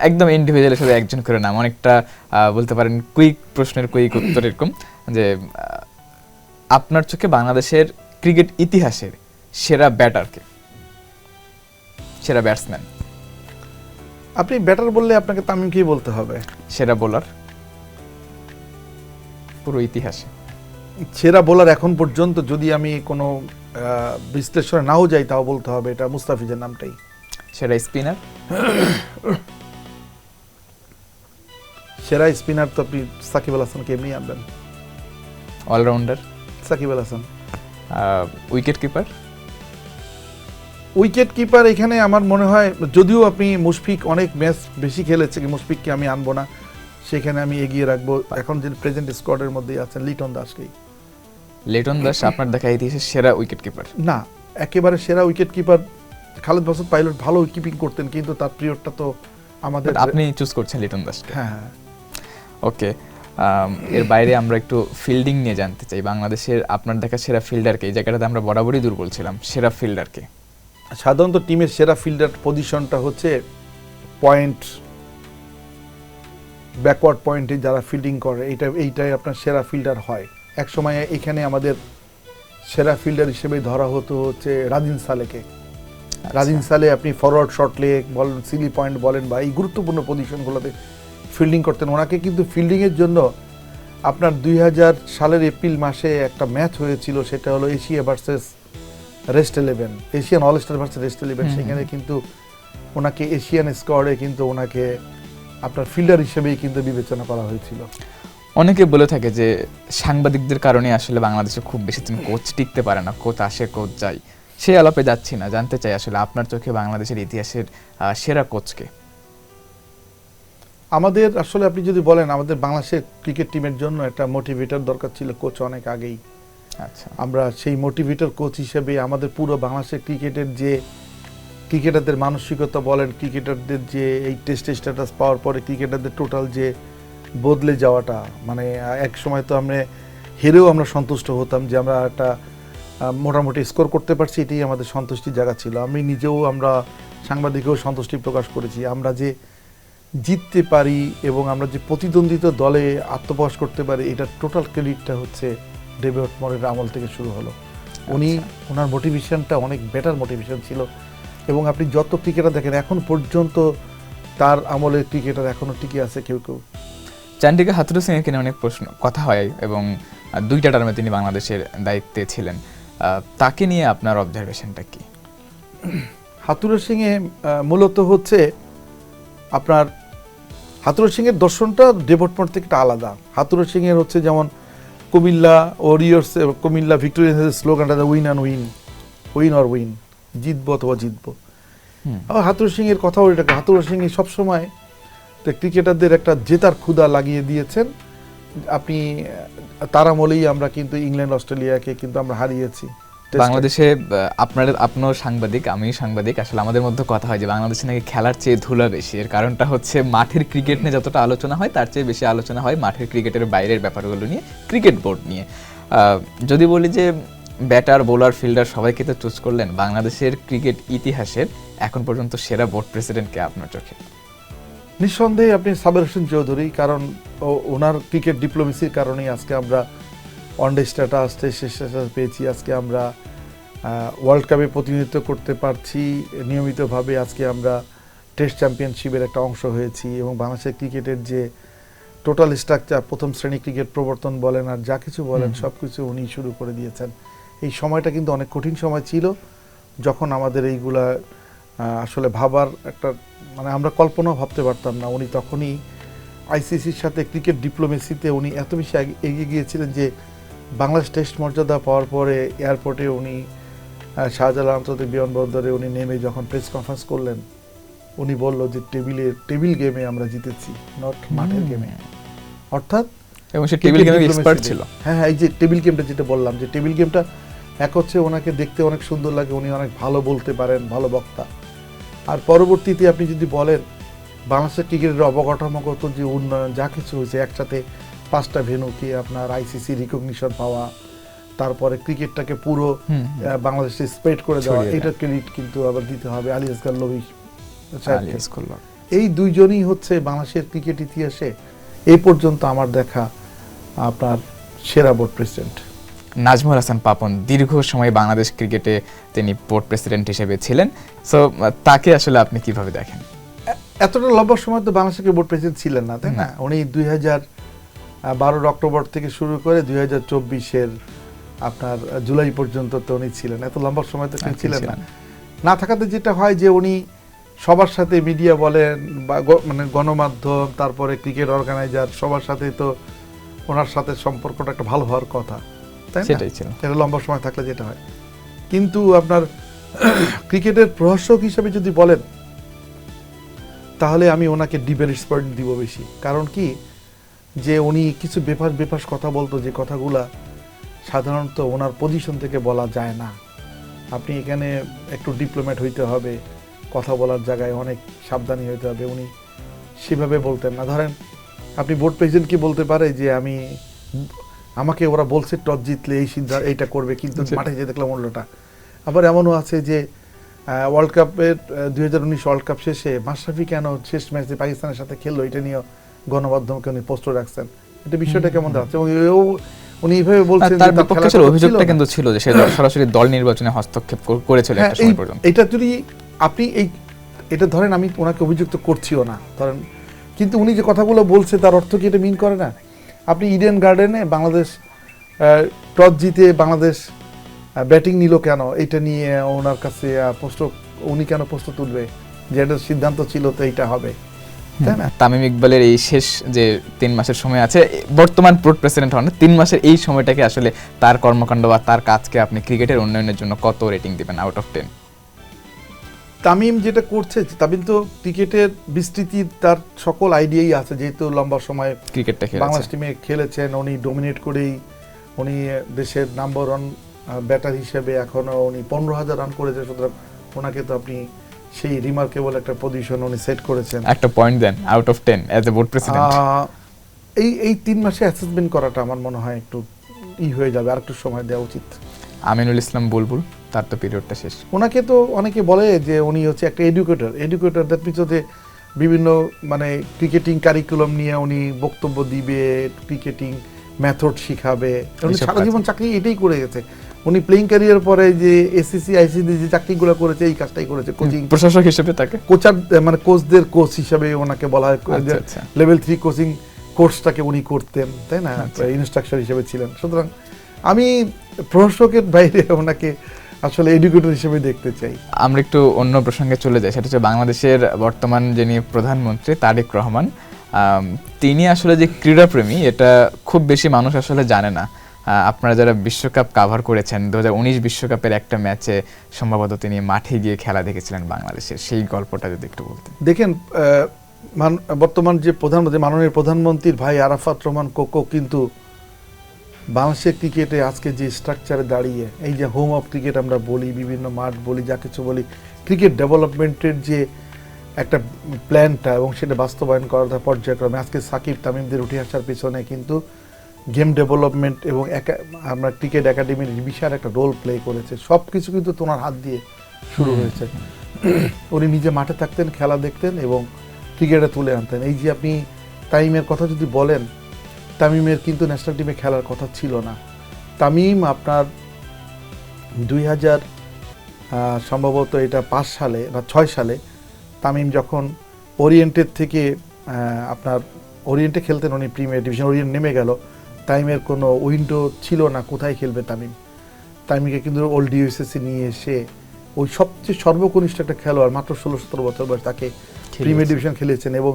একদম ইন্ডিভিজুয়াল হিসেবে একজন করে নাম, অনেকটা বলতে পারেন কুইক প্রশ্নের কুইক উত্তর এরকম, যে আপনার চোখে বাংলাদেশের ক্রিকেট ইতিহাসের সেরা ব্যাটারকে, সেরা ব্যাটসম্যান। আপনি ব্যাটার বললে আপনাকে তামিমকেই বলতে হবে। সেরা বোলার পুরো ইতিহাসে? সেরা বোলার এখন পর্যন্ত যদি আমি কোনো বিশ্লেষণে নাও যাই তাও বলতে হবে এটা মুস্তাফিজের নামটাই। সেরা স্পিনার? সেরা স্পিনার তো আপনি সাকিব আল হাসানকে এমনি আনবেন। Allrounder? Shakib Al Hasan. Wicketkeeper? Wicketkeeper এখানে আমার মনে হয়, যদিও আপনি মুশফিক অনেক ম্যাচ বেশি খেলেছে, মুশফিককে আমি আনবো না, সেখানে আমি এগিয়ে রাখবো এখন যে প্রেজেন্ট স্কোয়াডের মধ্যে আছেন লিটন দাসকেই। লিটন দাস আপনার দেখা ইতিহাসের সেরা উইকেট কিপার? না, একেবারে সেরা wicket keeper Khaled Masud pilot ভালো কিপিং করতেন, কিন্তু তার পিরিয়ডটা তো আমাদের, আপনি চুজ করছেন লিটন দাসকে। হ্যাঁ। ওকে, এর বাইরে আমরা একটু ফিল্ডিং নিয়ে জানতে চাই। বাংলাদেশের আপনার দেখা সেরা ফিল্ডারকে, এই জায়গাটাতে আমরা বরাবরই দুর্বল ছিলাম, সেরা ফিল্ডারকে? সাধারণত টিমের সেরা ফিল্ডার পজিশনটা হচ্ছে পয়েন্ট, ব্যাকওয়ার্ড পয়েন্টে যারা ফিল্ডিং করে এইটাই আপনার সেরা ফিল্ডার হয়। এক সময় এখানে আমাদের সেরা ফিল্ডার হিসেবে ধরা হতো হচ্ছে রাজিন সালেকে। রাজিন সালে আপনি ফরওয়ার্ড শর্ট লেগ বলেন, সিলি পয়েন্ট বলেন, বা এই গুরুত্বপূর্ণ পজিশনগুলোতে ফিল্ডিং করতেন। ওনাকে কিন্তু ফিল্ডিংয়ের জন্য আপনার 2000 সালের এপ্রিল মাসে একটা ম্যাচ হয়েছিল, সেটা হলো Asia versus rest 11, Asian all star versus rest 11। সেখানে কিন্তু ওনাকে এশিয়ান স্কোয়াডে কিন্তু ওনাকে আপনার ফিল্ডার হিসেবেই কিন্তু বিবেচনা করা হয়েছিল। অনেকে বলে থাকে যে সাংবাদিকদের কারণে আসলে বাংলাদেশে খুব বেশি দিন কোচ টিকতে পারে না, কোচ আসে কোচ যায়, সেই আলাপে যাচ্ছি না, জানতে চাই আসলে আপনার চোখে বাংলাদেশের ইতিহাসের সেরা কোচকে? আমাদের আসলে আপনি যদি বলেন, আমাদের বাংলাদেশের ক্রিকেট টিমের জন্য একটা মোটিভেটর দরকার ছিল কোচ অনেক আগেই। আচ্ছা, আমরা সেই মোটিভেটর কোচ হিসেবে আমাদের পুরো বাংলাদেশের ক্রিকেটের যে ক্রিকেটারদের মানসিকতা বলেন, ক্রিকেটারদের যে এই টেস্ট স্ট্যাটাস পাওয়ার পরে ক্রিকেটারদের টোটাল যে বদলে যাওয়াটা, মানে এক সময় তো আমরা হেরেও আমরা সন্তুষ্ট হতাম যে আমরা একটা মোটামুটি স্কোর করতে পারছি, এটাই আমাদের সন্তুষ্টির জায়গা ছিল। আমি নিজেও, আমরা সাংবাদিকেও সন্তুষ্টি প্রকাশ করেছি, আমরা যে জিততে পারি এবং আমরা যে প্রতিদ্বন্দ্বিতা দলে আত্মপ্রকাশ করতে পারি, এটা টোটাল ক্রেডিটটা হচ্ছে ডেভিড মরের আমল থেকে শুরু হলো। উনি, ওনার মোটিভেশনটা অনেক বেটার মোটিভেশন ছিল। এবং আপনি যত ক্রিকেটার দেখেন এখন পর্যন্ত তার আমলের ক্রিকেটার এখনো টিকে আছে কেউ কেউ। চান্ডিকা হাথুরু সিংকে নিয়ে অনেক প্রশ্ন কথা হয় এবং 2টা টার্মে তিনি বাংলাদেশের দায়িত্বে ছিলেন, তাকে নিয়ে আপনার অবজারভেশনটা কি? হাথুরু সিংয়ে মূলত হচ্ছে আপনার, হাথুরু সিংয়ের দর্শনটা ডেভটমোর থেকে একটা আলাদা। হাথুরু সিংয়ের হচ্ছে যেমন কুমিল্লা ওরিয়র্স, কুমিল্লা ভিক্টোরিয়ান্সের স্লোগানটা win and win, win or win, জিতবো অথবা জিতবো। আবার হাথুরু সিংয়ের কথাও এটাকে, হাথুরু সিং সবসময় ক্রিকেটারদের একটা জেতার ক্ষুধা লাগিয়ে দিয়েছেন। আপনি তার আমলেই আমরা কিন্তু ইংল্যান্ড অস্ট্রেলিয়াকে কিন্তু আমরা হারিয়েছি। বাংলাদেশে আপনার সাংবাদিক, আমি সাংবাদিক, আসলে আমাদের মধ্যে কথা হয় যে বাংলাদেশে নাকি খেলার চেয়ে ধুলা বেশি। এর কারণটা হচ্ছে মাঠের ক্রিকেট নিয়ে যতটা আলোচনা হয় তার চেয়ে বেশি আলোচনা হয় মাঠের ক্রিকেটের বাইরের ব্যাপারগুলো নিয়ে, ক্রিকেট বোর্ড নিয়ে। যদি বলি যে ব্যাটার, বোলার, ফিল্ডার সবাইকে তো চুজ করলেন, বাংলাদেশের ক্রিকেট ইতিহাসের এখন পর্যন্ত সেরা বোর্ড প্রেসিডেন্টকে আপনার চোখে? নিঃসন্দেহে আপনি সাবের হোসেন চৌধুরী, কারণ ওনার ক্রিকেট ডিপ্লোমেসির কারণেই আজকে আমরা ওয়ানডে স্ট্যাটাস, টেস্ট স্ট্যাটাস পেয়েছি, আজকে আমরা ওয়ার্ল্ড কাপে প্রতিনিধিত্ব করতে পারছি নিয়মিতভাবে, আজকে আমরা টেস্ট চ্যাম্পিয়নশিপের একটা অংশ হয়েছি এবং বাংলাদেশের ক্রিকেটের যে টোটাল স্ট্রাকচার, প্রথম শ্রেণী ক্রিকেট প্রবর্তন বলেন আর যা কিছু বলেন সব কিছু উনি শুরু করে দিয়েছেন। এই সময়টা কিন্তু অনেক কঠিন সময় ছিল, যখন আমাদের এইগুলা আসলে ভাবার একটা মানে আমরা কল্পনাও ভাবতে পারতাম না। উনি তখনই আইসিসির সাথে ক্রিকেট ডিপ্লোমেসিতে উনি এত বেশি এগিয়ে গিয়েছিলেন যে বাংলাদেশ টেস্ট মর্যাদা পাওয়ার পরে এয়ারপোর্টে উনি শাহজালাল আন্তর্জাতিক বিমানবন্দরে উনি নেমে যখন প্রেস কনফারেন্স করলেন, উনি বলল যে টেবিল গেমে আমরা জিতেছি, নট মাঠের গেমে। অর্থাৎ এবং সে টেবিল গেমের এক্সপার্ট ছিল। হ্যাঁ, এই যে টেবিল গেমটা যেটা বললাম, যে টেবিল গেমটা এক হচ্ছে ওনাকে দেখতে অনেক সুন্দর লাগে, উনি অনেক ভালো বলতে পারেন, ভালো বক্তা। আর পরবর্তীতে আপনি যদি বলেন বাংলাদেশের ক্রিকেটের অবকাঠামোগত যে উন্নয়ন যা কিছু হয়েছে, একসাথে 5টা ভেন্যুকে আপনার আইসিসি রিকগনিশন পাওয়া, তারপরে ক্রিকেটটাকে পুরো বাংলাদেশে স্প্রেড করে দেওয়া, এটার ক্রেডিট কিন্তু আবার দিতে হবে আলী আসগার লবি। এই দুইজনই হচ্ছে বাংলাদেশের ক্রিকেট ইতিহাসে এই পর্যন্ত আমার দেখা আপনার সেরা বোর্ড প্রেসিডেন্ট। নাজমুল হাসান পাপন দীর্ঘ সময় বাংলাদেশ ক্রিকেটে তিনি বোর্ড প্রেসিডেন্ট হিসেবে ছিলেন। সো তাকে আসলে আপনি কিভাবে দেখেন? এতটা লম্বা সময় তো বাংলাদেশের বোর্ড প্রেসিডেন্ট ছিলেন না, তাই না? উনি 2012 অক্টোবর থেকে শুরু করে 2024 আপনার জুলাই পর্যন্ত তো উনি ছিলেন। এত লম্বা সময় তো তিনি ছিলেন না। না থাকাতে যেটা হয় যে উনি সবার সাথে মিডিয়া বলেন বা মানে গণমাধ্যম, তারপরে ক্রিকেট অর্গানাইজার, সবার সাথে তো ওনার সাথে সম্পর্কটা একটা ভালো হওয়ার কথা, তাই না? সেটাই ছিল। এটা লম্বা সময় থাকলে যেটা হয়। কিন্তু আপনার ক্রিকেটের প্রশাসক হিসেবে যদি বলেন তাহলে আমি ওনাকে ডিমেরিটস পয়েন্ট দিব বেশি। কারণ কি, যে উনি কিছু বেফাস কথা বলতো, যে কথাগুলা সাধারণত ওনার পজিশন থেকে বলা যায় না। আপনি এখানে একটু ডিপ্লোম্যাট হইতে হবে, কথা বলার জায়গায় অনেক সাবধানী হইতে হবে। উনি সেভাবে বলতেন না। ধরেন আপনি বোর্ড প্রেসিডেন্ট কি বলতে পারে যে আমাকে ওরা বলছে টস জিতলে এই সিদ্ধান্ত এইটা করবে, কিন্তু মাঠে যে দেখলাম উল্টোটা। আবার এমনও আছে যে ওয়ার্ল্ড কাপের 2019 ওয়ার্ল্ড কাপ শেষে মাশরাফি কেন শেষ ম্যাচে পাকিস্তানের সাথে খেললো, এটা নিয়ে গণমাধ্যমকে উনি পোস্ট রাখছেন। এটা বিষয়টা কেমন দাঁড়াচ্ছে? উনি এইভাবে বলছেন তার বিপক্ষে ছিল, অভিযোগটা কিন্তু ছিল যে সে সরাসরি দল নির্বাচনে হস্তক্ষেপ করেছিল একটা সময় পর্যন্ত। এটা যদি আপনি এটা ধরেন, আমি ওনাকে অভিযুক্ত করছিও না ধরেন, কিন্তু উনি যে কথাগুলো বলছে তার অর্থ কি এটা মিন করে না? আপনি ইডেন গার্ডেনে বাংলাদেশ টস জিতে বাংলাদেশ ব্যাটিং নিল কেন, এটা নিয়ে ওনার কাছে উনি কেন প্রশ্ন তুলবে যে এটা সিদ্ধান্ত ছিল তো এইটা হবে, তাই না? তামিম ইকবালের এই শেষ যে 3 মাসের সময় আছে, বর্তমান বোর্ড প্রেসিডেন্ট হন, 3 মাসের এই সময়টাকে আসলে তার কর্মকাণ্ড বা তার কাজকে আপনি ক্রিকেটের উন্নয়নের জন্য কত রেটিং দিবেন আউট অফ 10? তামিম যেটা করছে, তামিম তো ক্রিকেটের বিস্তৃতির তার সকল আইডিয়াই আছে, যেহেতু লম্বা সময় ক্রিকেটটা বাংলাদেশ টিমে খেলেছেন। উনি ডোমিনেট করেই উনি দেশের নাম্বার 1 ব্যাটার হিসেবে এখনো উনি 15,000 রান করেছেন। সুতরাং ওনাকে তো আপনি সেই রিমার্কেবল একটা পজিশন উনি সেট করেছেন। একটা পয়েন্ট দেন out of 10 as a board president. এই 3 মাসে অ্যাসেসমেন্ট করাটা আমার মনে হয় একটু হয়ে যাবে, আর একটু সময় দেওয়া উচিত। আমিনুল ইসলাম বুলবুল, তার তো পিরিয়ডটা শেষ। ওনাকে তো অনেকে বলে যে উনি হচ্ছে একটা এডুকেটর দ্যাট মিনস হচ্ছে বিভিন্ন মানে ক্রিকেটিং কারিকুলাম নিয়ে উনি বক্তব্য দিবে, ক্রিকেটিং মেথড শিখাবে। উনি সারা জীবন চাকরি এটাই করে গেছে। উনি প্লেইং ক্যারিয়ার পরে যে এসসিসি আইসিসি যে চাকরিগুলো করেছে, এই কাজটাই করেছে। কোচিং প্রশাসক হিসেবে তাকে কোচার মানে কোচদের কোচ হিসেবে ওনাকে বলা হয়। লেভেল 3 কোচিং কোর্সটাকে উনি করতেন, তাই না? ইনস্ট্রাকচার হিসেবে ছিলেন। সুতরাং আমি প্রশাসকের বাইরে ওনাকে আসলে এডুকেটর হিসেবে দেখতে চাই। আমরা একটু অন্য প্রসঙ্গে চলে যাই, সেটা হচ্ছে বাংলাদেশের বর্তমান যিনি প্রধানমন্ত্রী তারেক রহমান। তিনি আসলে যে ক্রীড়াপ্রেমী, এটা খুব বেশি মানুষ আসলে জানে না। আপনারা যারা বিশ্বকাপ কাভার করেছেন, 2019 বিশ্বকাপের একটা ম্যাচে সম্ভবত তিনি মাঠে গিয়ে খেলা দেখেছিলেন বাংলাদেশের, সেই গল্পটা যদি একটু বলতেন। দেখেন, বর্তমান যে প্রধানমন্ত্রী, মাননীয় প্রধানমন্ত্রীর ভাই আরাফাত রহমান কোকো কিন্তু বাংলাদেশের ক্রিকেটে আজকে যে স্ট্রাকচারে দাঁড়িয়ে, এই যে হোম অফ ক্রিকেট আমরা বলি, বিভিন্ন মাঠ বলি, যা কিছু বলি, ক্রিকেট ডেভেলপমেন্টের যে একটা প্ল্যানটা এবং সেটা বাস্তবায়ন করার পর্যায়ক্রমে আজকে সাকিব তামিমদের উঠে আসার পিছনে কিন্তু গেম ডেভেলপমেন্ট এবং আমরা ক্রিকেট একাডেমির বিশাল একটা রোল প্লে করেছে। সব কিছু কিন্তু তোমার হাত দিয়ে শুরু হয়েছে। উনি নিজে মাঠে থাকতেন, খেলা দেখতেন এবং ক্রিকেটে তুলে আনতেন। এই যে আপনি তামিমের কথা যদি বলেন, তামিমের কিন্তু ন্যাশনাল টিমে খেলার কথা ছিল না। তামিম আপনার 2000 সম্ভবত এটা 5 সালে বা 6 সালে তামিম যখন ওরিয়েন্টের থেকে আপনার ওরিয়েন্টে খেলতেন, উনি প্রিমিয়ার ডিভিশন ওরিয়েন্ট নেমে গেল। তামিমের কোনো উইন্ডো ছিল না কোথায় খেলবে তামিমকে কিন্তু ওল্ড ইউএসএসি নিয়ে এসে ওই সবচেয়ে সর্বকনিষ্ঠ একটা খেলোয়াড়, মাত্র 16-17 বছর বয়স, তাকে প্রিমিয়ার ডিভিশন খেলেছেন। এবং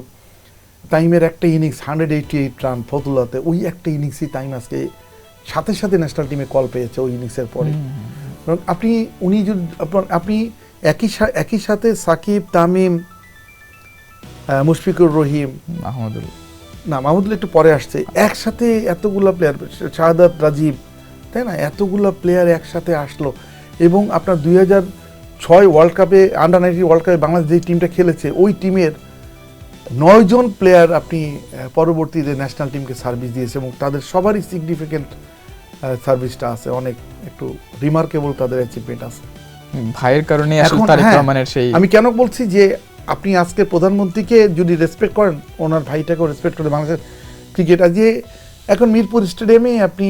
তাইমের একটা ইনিংস 188 রান ফতুল্লাতে, ওই একটা ইনিংসই তাইম আজকে সাথে সাথে ন্যাশনাল টিমে কল পেয়েছে ওই ইনিংসের পরে। আপনি একই সাথে সাকিব, তামিম, মুশফিকুর রহিম, মাহমুদুল একটু পরে আসছে, একসাথে এতগুলা প্লেয়ার, শাহাদাত, রাজীব, তাই না, এতগুলা প্লেয়ার একসাথে আসলো। এবং আপনার 2006 ওয়ার্ল্ড কাপে, আন্ডার-19 ওয়ার্ল্ড কাপে বাংলাদেশ যে টিমটা খেলেছে, ওই টিমের 9 জন প্লেয়ার আপনি পরবর্তীতে ন্যাশনাল টিমকে সার্ভিস দিয়েছে, এবং তাদের সবারই সিগনিফিকেন্ট সার্ভিসটা আছে, অনেক একটু রিমার্কেবল তাদের অ্যাচিভমেন্ট আছে ভাইয়ের কারণে। আমি কেন বলছি যে আপনি আজকে প্রধানমন্ত্রীকে যদি রেসপেক্ট করেন, ওনার ভাইটাকেও রেসপেক্ট করে বাংলাদেশের ক্রিকেট, যে এখন মিরপুর স্টেডিয়ামে আপনি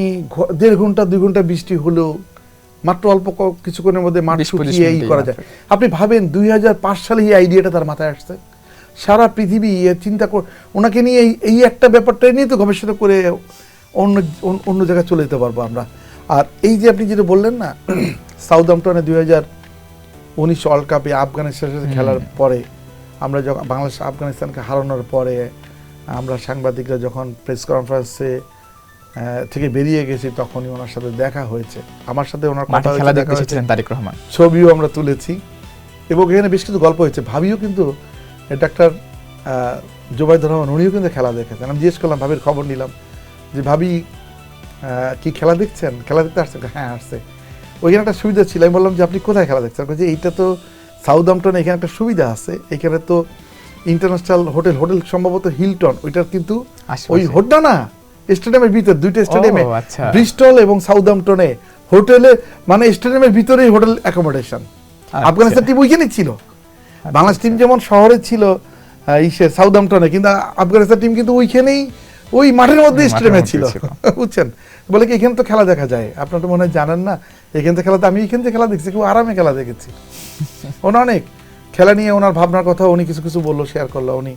1.5 ঘন্টা 2 ঘন্টা বৃষ্টি হলেও মাত্র অল্প কিছুক্ষণের মধ্যে মাঠ শুকিয়ে করা যায়। আপনি ভাবেন 2005 সালে এই আইডিয়াটা তার মাথায় আসছে, সারা পৃথিবী চিন্তা ওনাকে নিয়ে এই একটা ব্যাপারটা নিয়ে তো গবেষণা করে অন্য জায়গায় চলে যেতে পারবো আমরা। আর এই যে আপনি যেটা বললেন না, সাউদাম্পটনে 2019 ওয়ার্ল্ড কাপে আফগানিস্তানের সাথে খেলার পরে, আমরা যখন বাংলাদেশ আফগানিস্তানকে হারানোর পরে আমরা সাংবাদিকরা যখন প্রেস কনফারেন্সে থেকে বেরিয়ে গেছি, তখনই ওনার সাথে দেখা হয়েছে, আমার সাথে ওনার কথা হয়েছে, তারেক রহমান ছবিও আমরা তুলেছি, এবং এখানে বেশ কিছু গল্প হয়েছে। ভাবিও কিন্তু ডাক্তার জোবাইদুর রহমান, উনিও কিন্তু খেলা দেখেছেন। আমি জিজ্ঞেস করলাম, ভাবির খবর নিলাম যে ভাবি কি খেলা দেখছেন, খেলা দেখতে আসছে? হ্যাঁ আসছে। ওইখানে একটা সুবিধা ছিল, আমি বললাম যে আপনি কোথায় খেলা দেখছেন? যে এইটা তো সাউদাম্পটনে, এখানে একটা সুবিধা আছে, এখানে তো ইন্টারন্যাশনাল হোটেল সম্ভবত হিলটন, ওইটার কিন্তু ওই হোটেল না স্টেডিয়ামের ভিতর, দুইটা স্টেডিয়ামে, ব্রিস্টল এবং সাউদাম্পটনে হোটেলে, মানে স্টেডিয়ামের ভিতরেই হোটেল অ্যাকোমোডেশন। আফগানিস্তান টিম ওইখানেই ছিল, বাংলাদেশ টিম যেমন শহরে ছিল সাউদাম্পটনে, কিন্তু আফগানিস্তান টিম কিন্তু ওইখানেই ওই মাঠের মধ্যে স্টেডিয়ামে ছিল, বুঝছেন? বলে কি এখানে তো খেলা দেখা যায়, আপনার তো মনে হয় জানেন না, এখান থেকে খেলা, আমি এখান থেকে খেলা দেখছি, খুব আরামে খেলা দেখেছি। ওনা অনেক খেলা নিয়ে ওনার ভাবনার কথা উনি কিছু কিছু বললো, শেয়ার করলো। উনি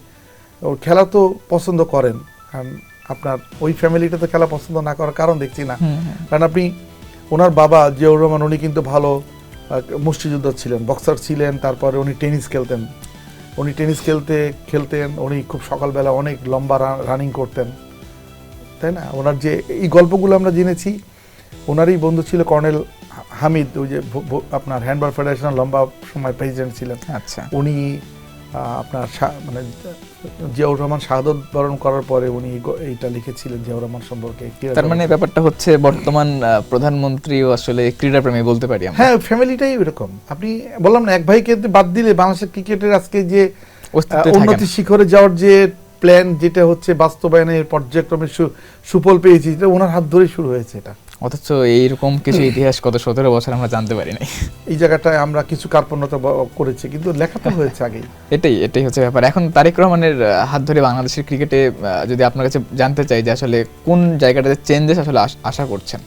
ওর খেলা তো পছন্দ করেন, কারণ আপনার ওই ফ্যামিলিটা তো খেলা পছন্দ না করার কারণ দেখছি না। কারণ আপনি ওনার বাবা জিয়াউর রহমান, উনি কিন্তু ভালো মুষ্টিযোদ্ধা ছিলেন, বক্সার ছিলেন, তারপরে উনি টেনিস খেলতেন, উনি খুব সকালবেলা অনেক লম্বা রানিং করতেন, তাই না? ওনার যে এই গল্পগুলো আমরা জেনেছি, ওনারই বন্ধু ছিল কর্নেল হামিদ, ওই যে আপনার হ্যান্ডবল ফেডারেশনের লম্বা সময় প্রেসিডেন্ট ছিলেন। আচ্ছা, উনি আপনার মানে জিয়াউর রহমান শাহাদত বরণ করার পরে উনি এইটা লিখেছিলেন জিয়াউর রহমান সম্পর্কে। তার মানে ব্যাপারটা হচ্ছে বর্তমান প্রধানমন্ত্রীও আসলে ক্রীড়াপ্রেমী বলতে পারি আমরা। হ্যাঁ, ফ্যামিলিটাই এরকম। আপনি বললাম না, এক ভাইকে বাদ দিলে বাংলাদেশের ক্রিকেটের আজকে যে উন্নতি শিখরে যাওয়ার যে প্ল্যান, যেটা হচ্ছে বাস্তবায়নের পর্যায়ক্রমে সুফল পেয়েছি, এটা ওনার হাত ধরে শুরু হয়েছে। এটা অথচ এইরকম কিছু ইতিহাস গত 17 বছর আমরা জানতে পারি নাই। এই জায়গাটায় আমরা কিছু কার্পণ্যতা করেছি, কিন্তু লেখাপড়া হয়েছে আগেই। এটাই হচ্ছে ব্যাপার। এখন তারেক রহমানের হাত ধরে বাংলাদেশের ক্রিকেটে যদি আপনার কাছে জানতে চাই যে আসলে কোন জায়গাটাতে চেঞ্জেস আসলে আশা করছেন?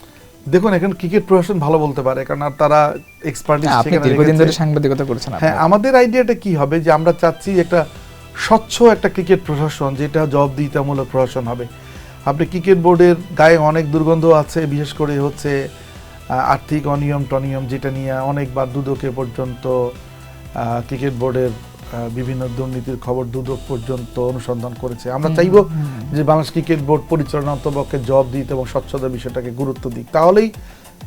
দেখুন, এখন ক্রিকেট প্রশাসন ভালো বলতে পারে, কারণ তারা এক্সপার্টিস, আপনি দীর্ঘদিন ধরে সাংবাদিকতা করছেন। হ্যাঁ, আমাদের আইডিয়াটা কি হবে যে আমরা চাচ্ছি একটা স্বচ্ছ একটা ক্রিকেট প্রশাসন, যেটা জবাবদিহিতামূলক প্রশাসন হবে। আপনি ক্রিকেট বোর্ডের গায়ে অনেক দুর্গন্ধ আছে, বিশেষ করে হচ্ছে আর্থিক অনিয়ম যেটা নিয়ে অনেকবার দুদকে পর্যন্ত ক্রিকেট বোর্ডের বিভিন্ন দুর্নীতির খবর দুদক পর্যন্ত অনুসন্ধান করেছে। আমরা চাইব যে বাংলাদেশ ক্রিকেট বোর্ড পরিচালনা অন্তর্পক্ষে জবাবদিহিতা এবং স্বচ্ছতার বিষয়টাকে গুরুত্ব দিক, তাহলেই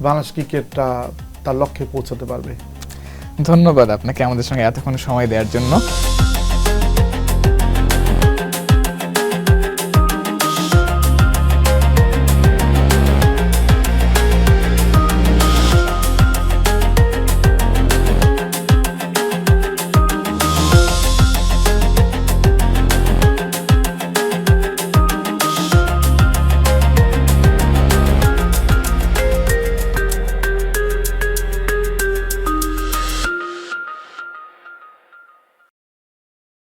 বাংলাদেশ ক্রিকেটটা তার লক্ষ্যে পৌঁছাতে পারবে। ধন্যবাদ আপনাকে আমাদের সঙ্গে এতক্ষণ সময় দেওয়ার জন্য।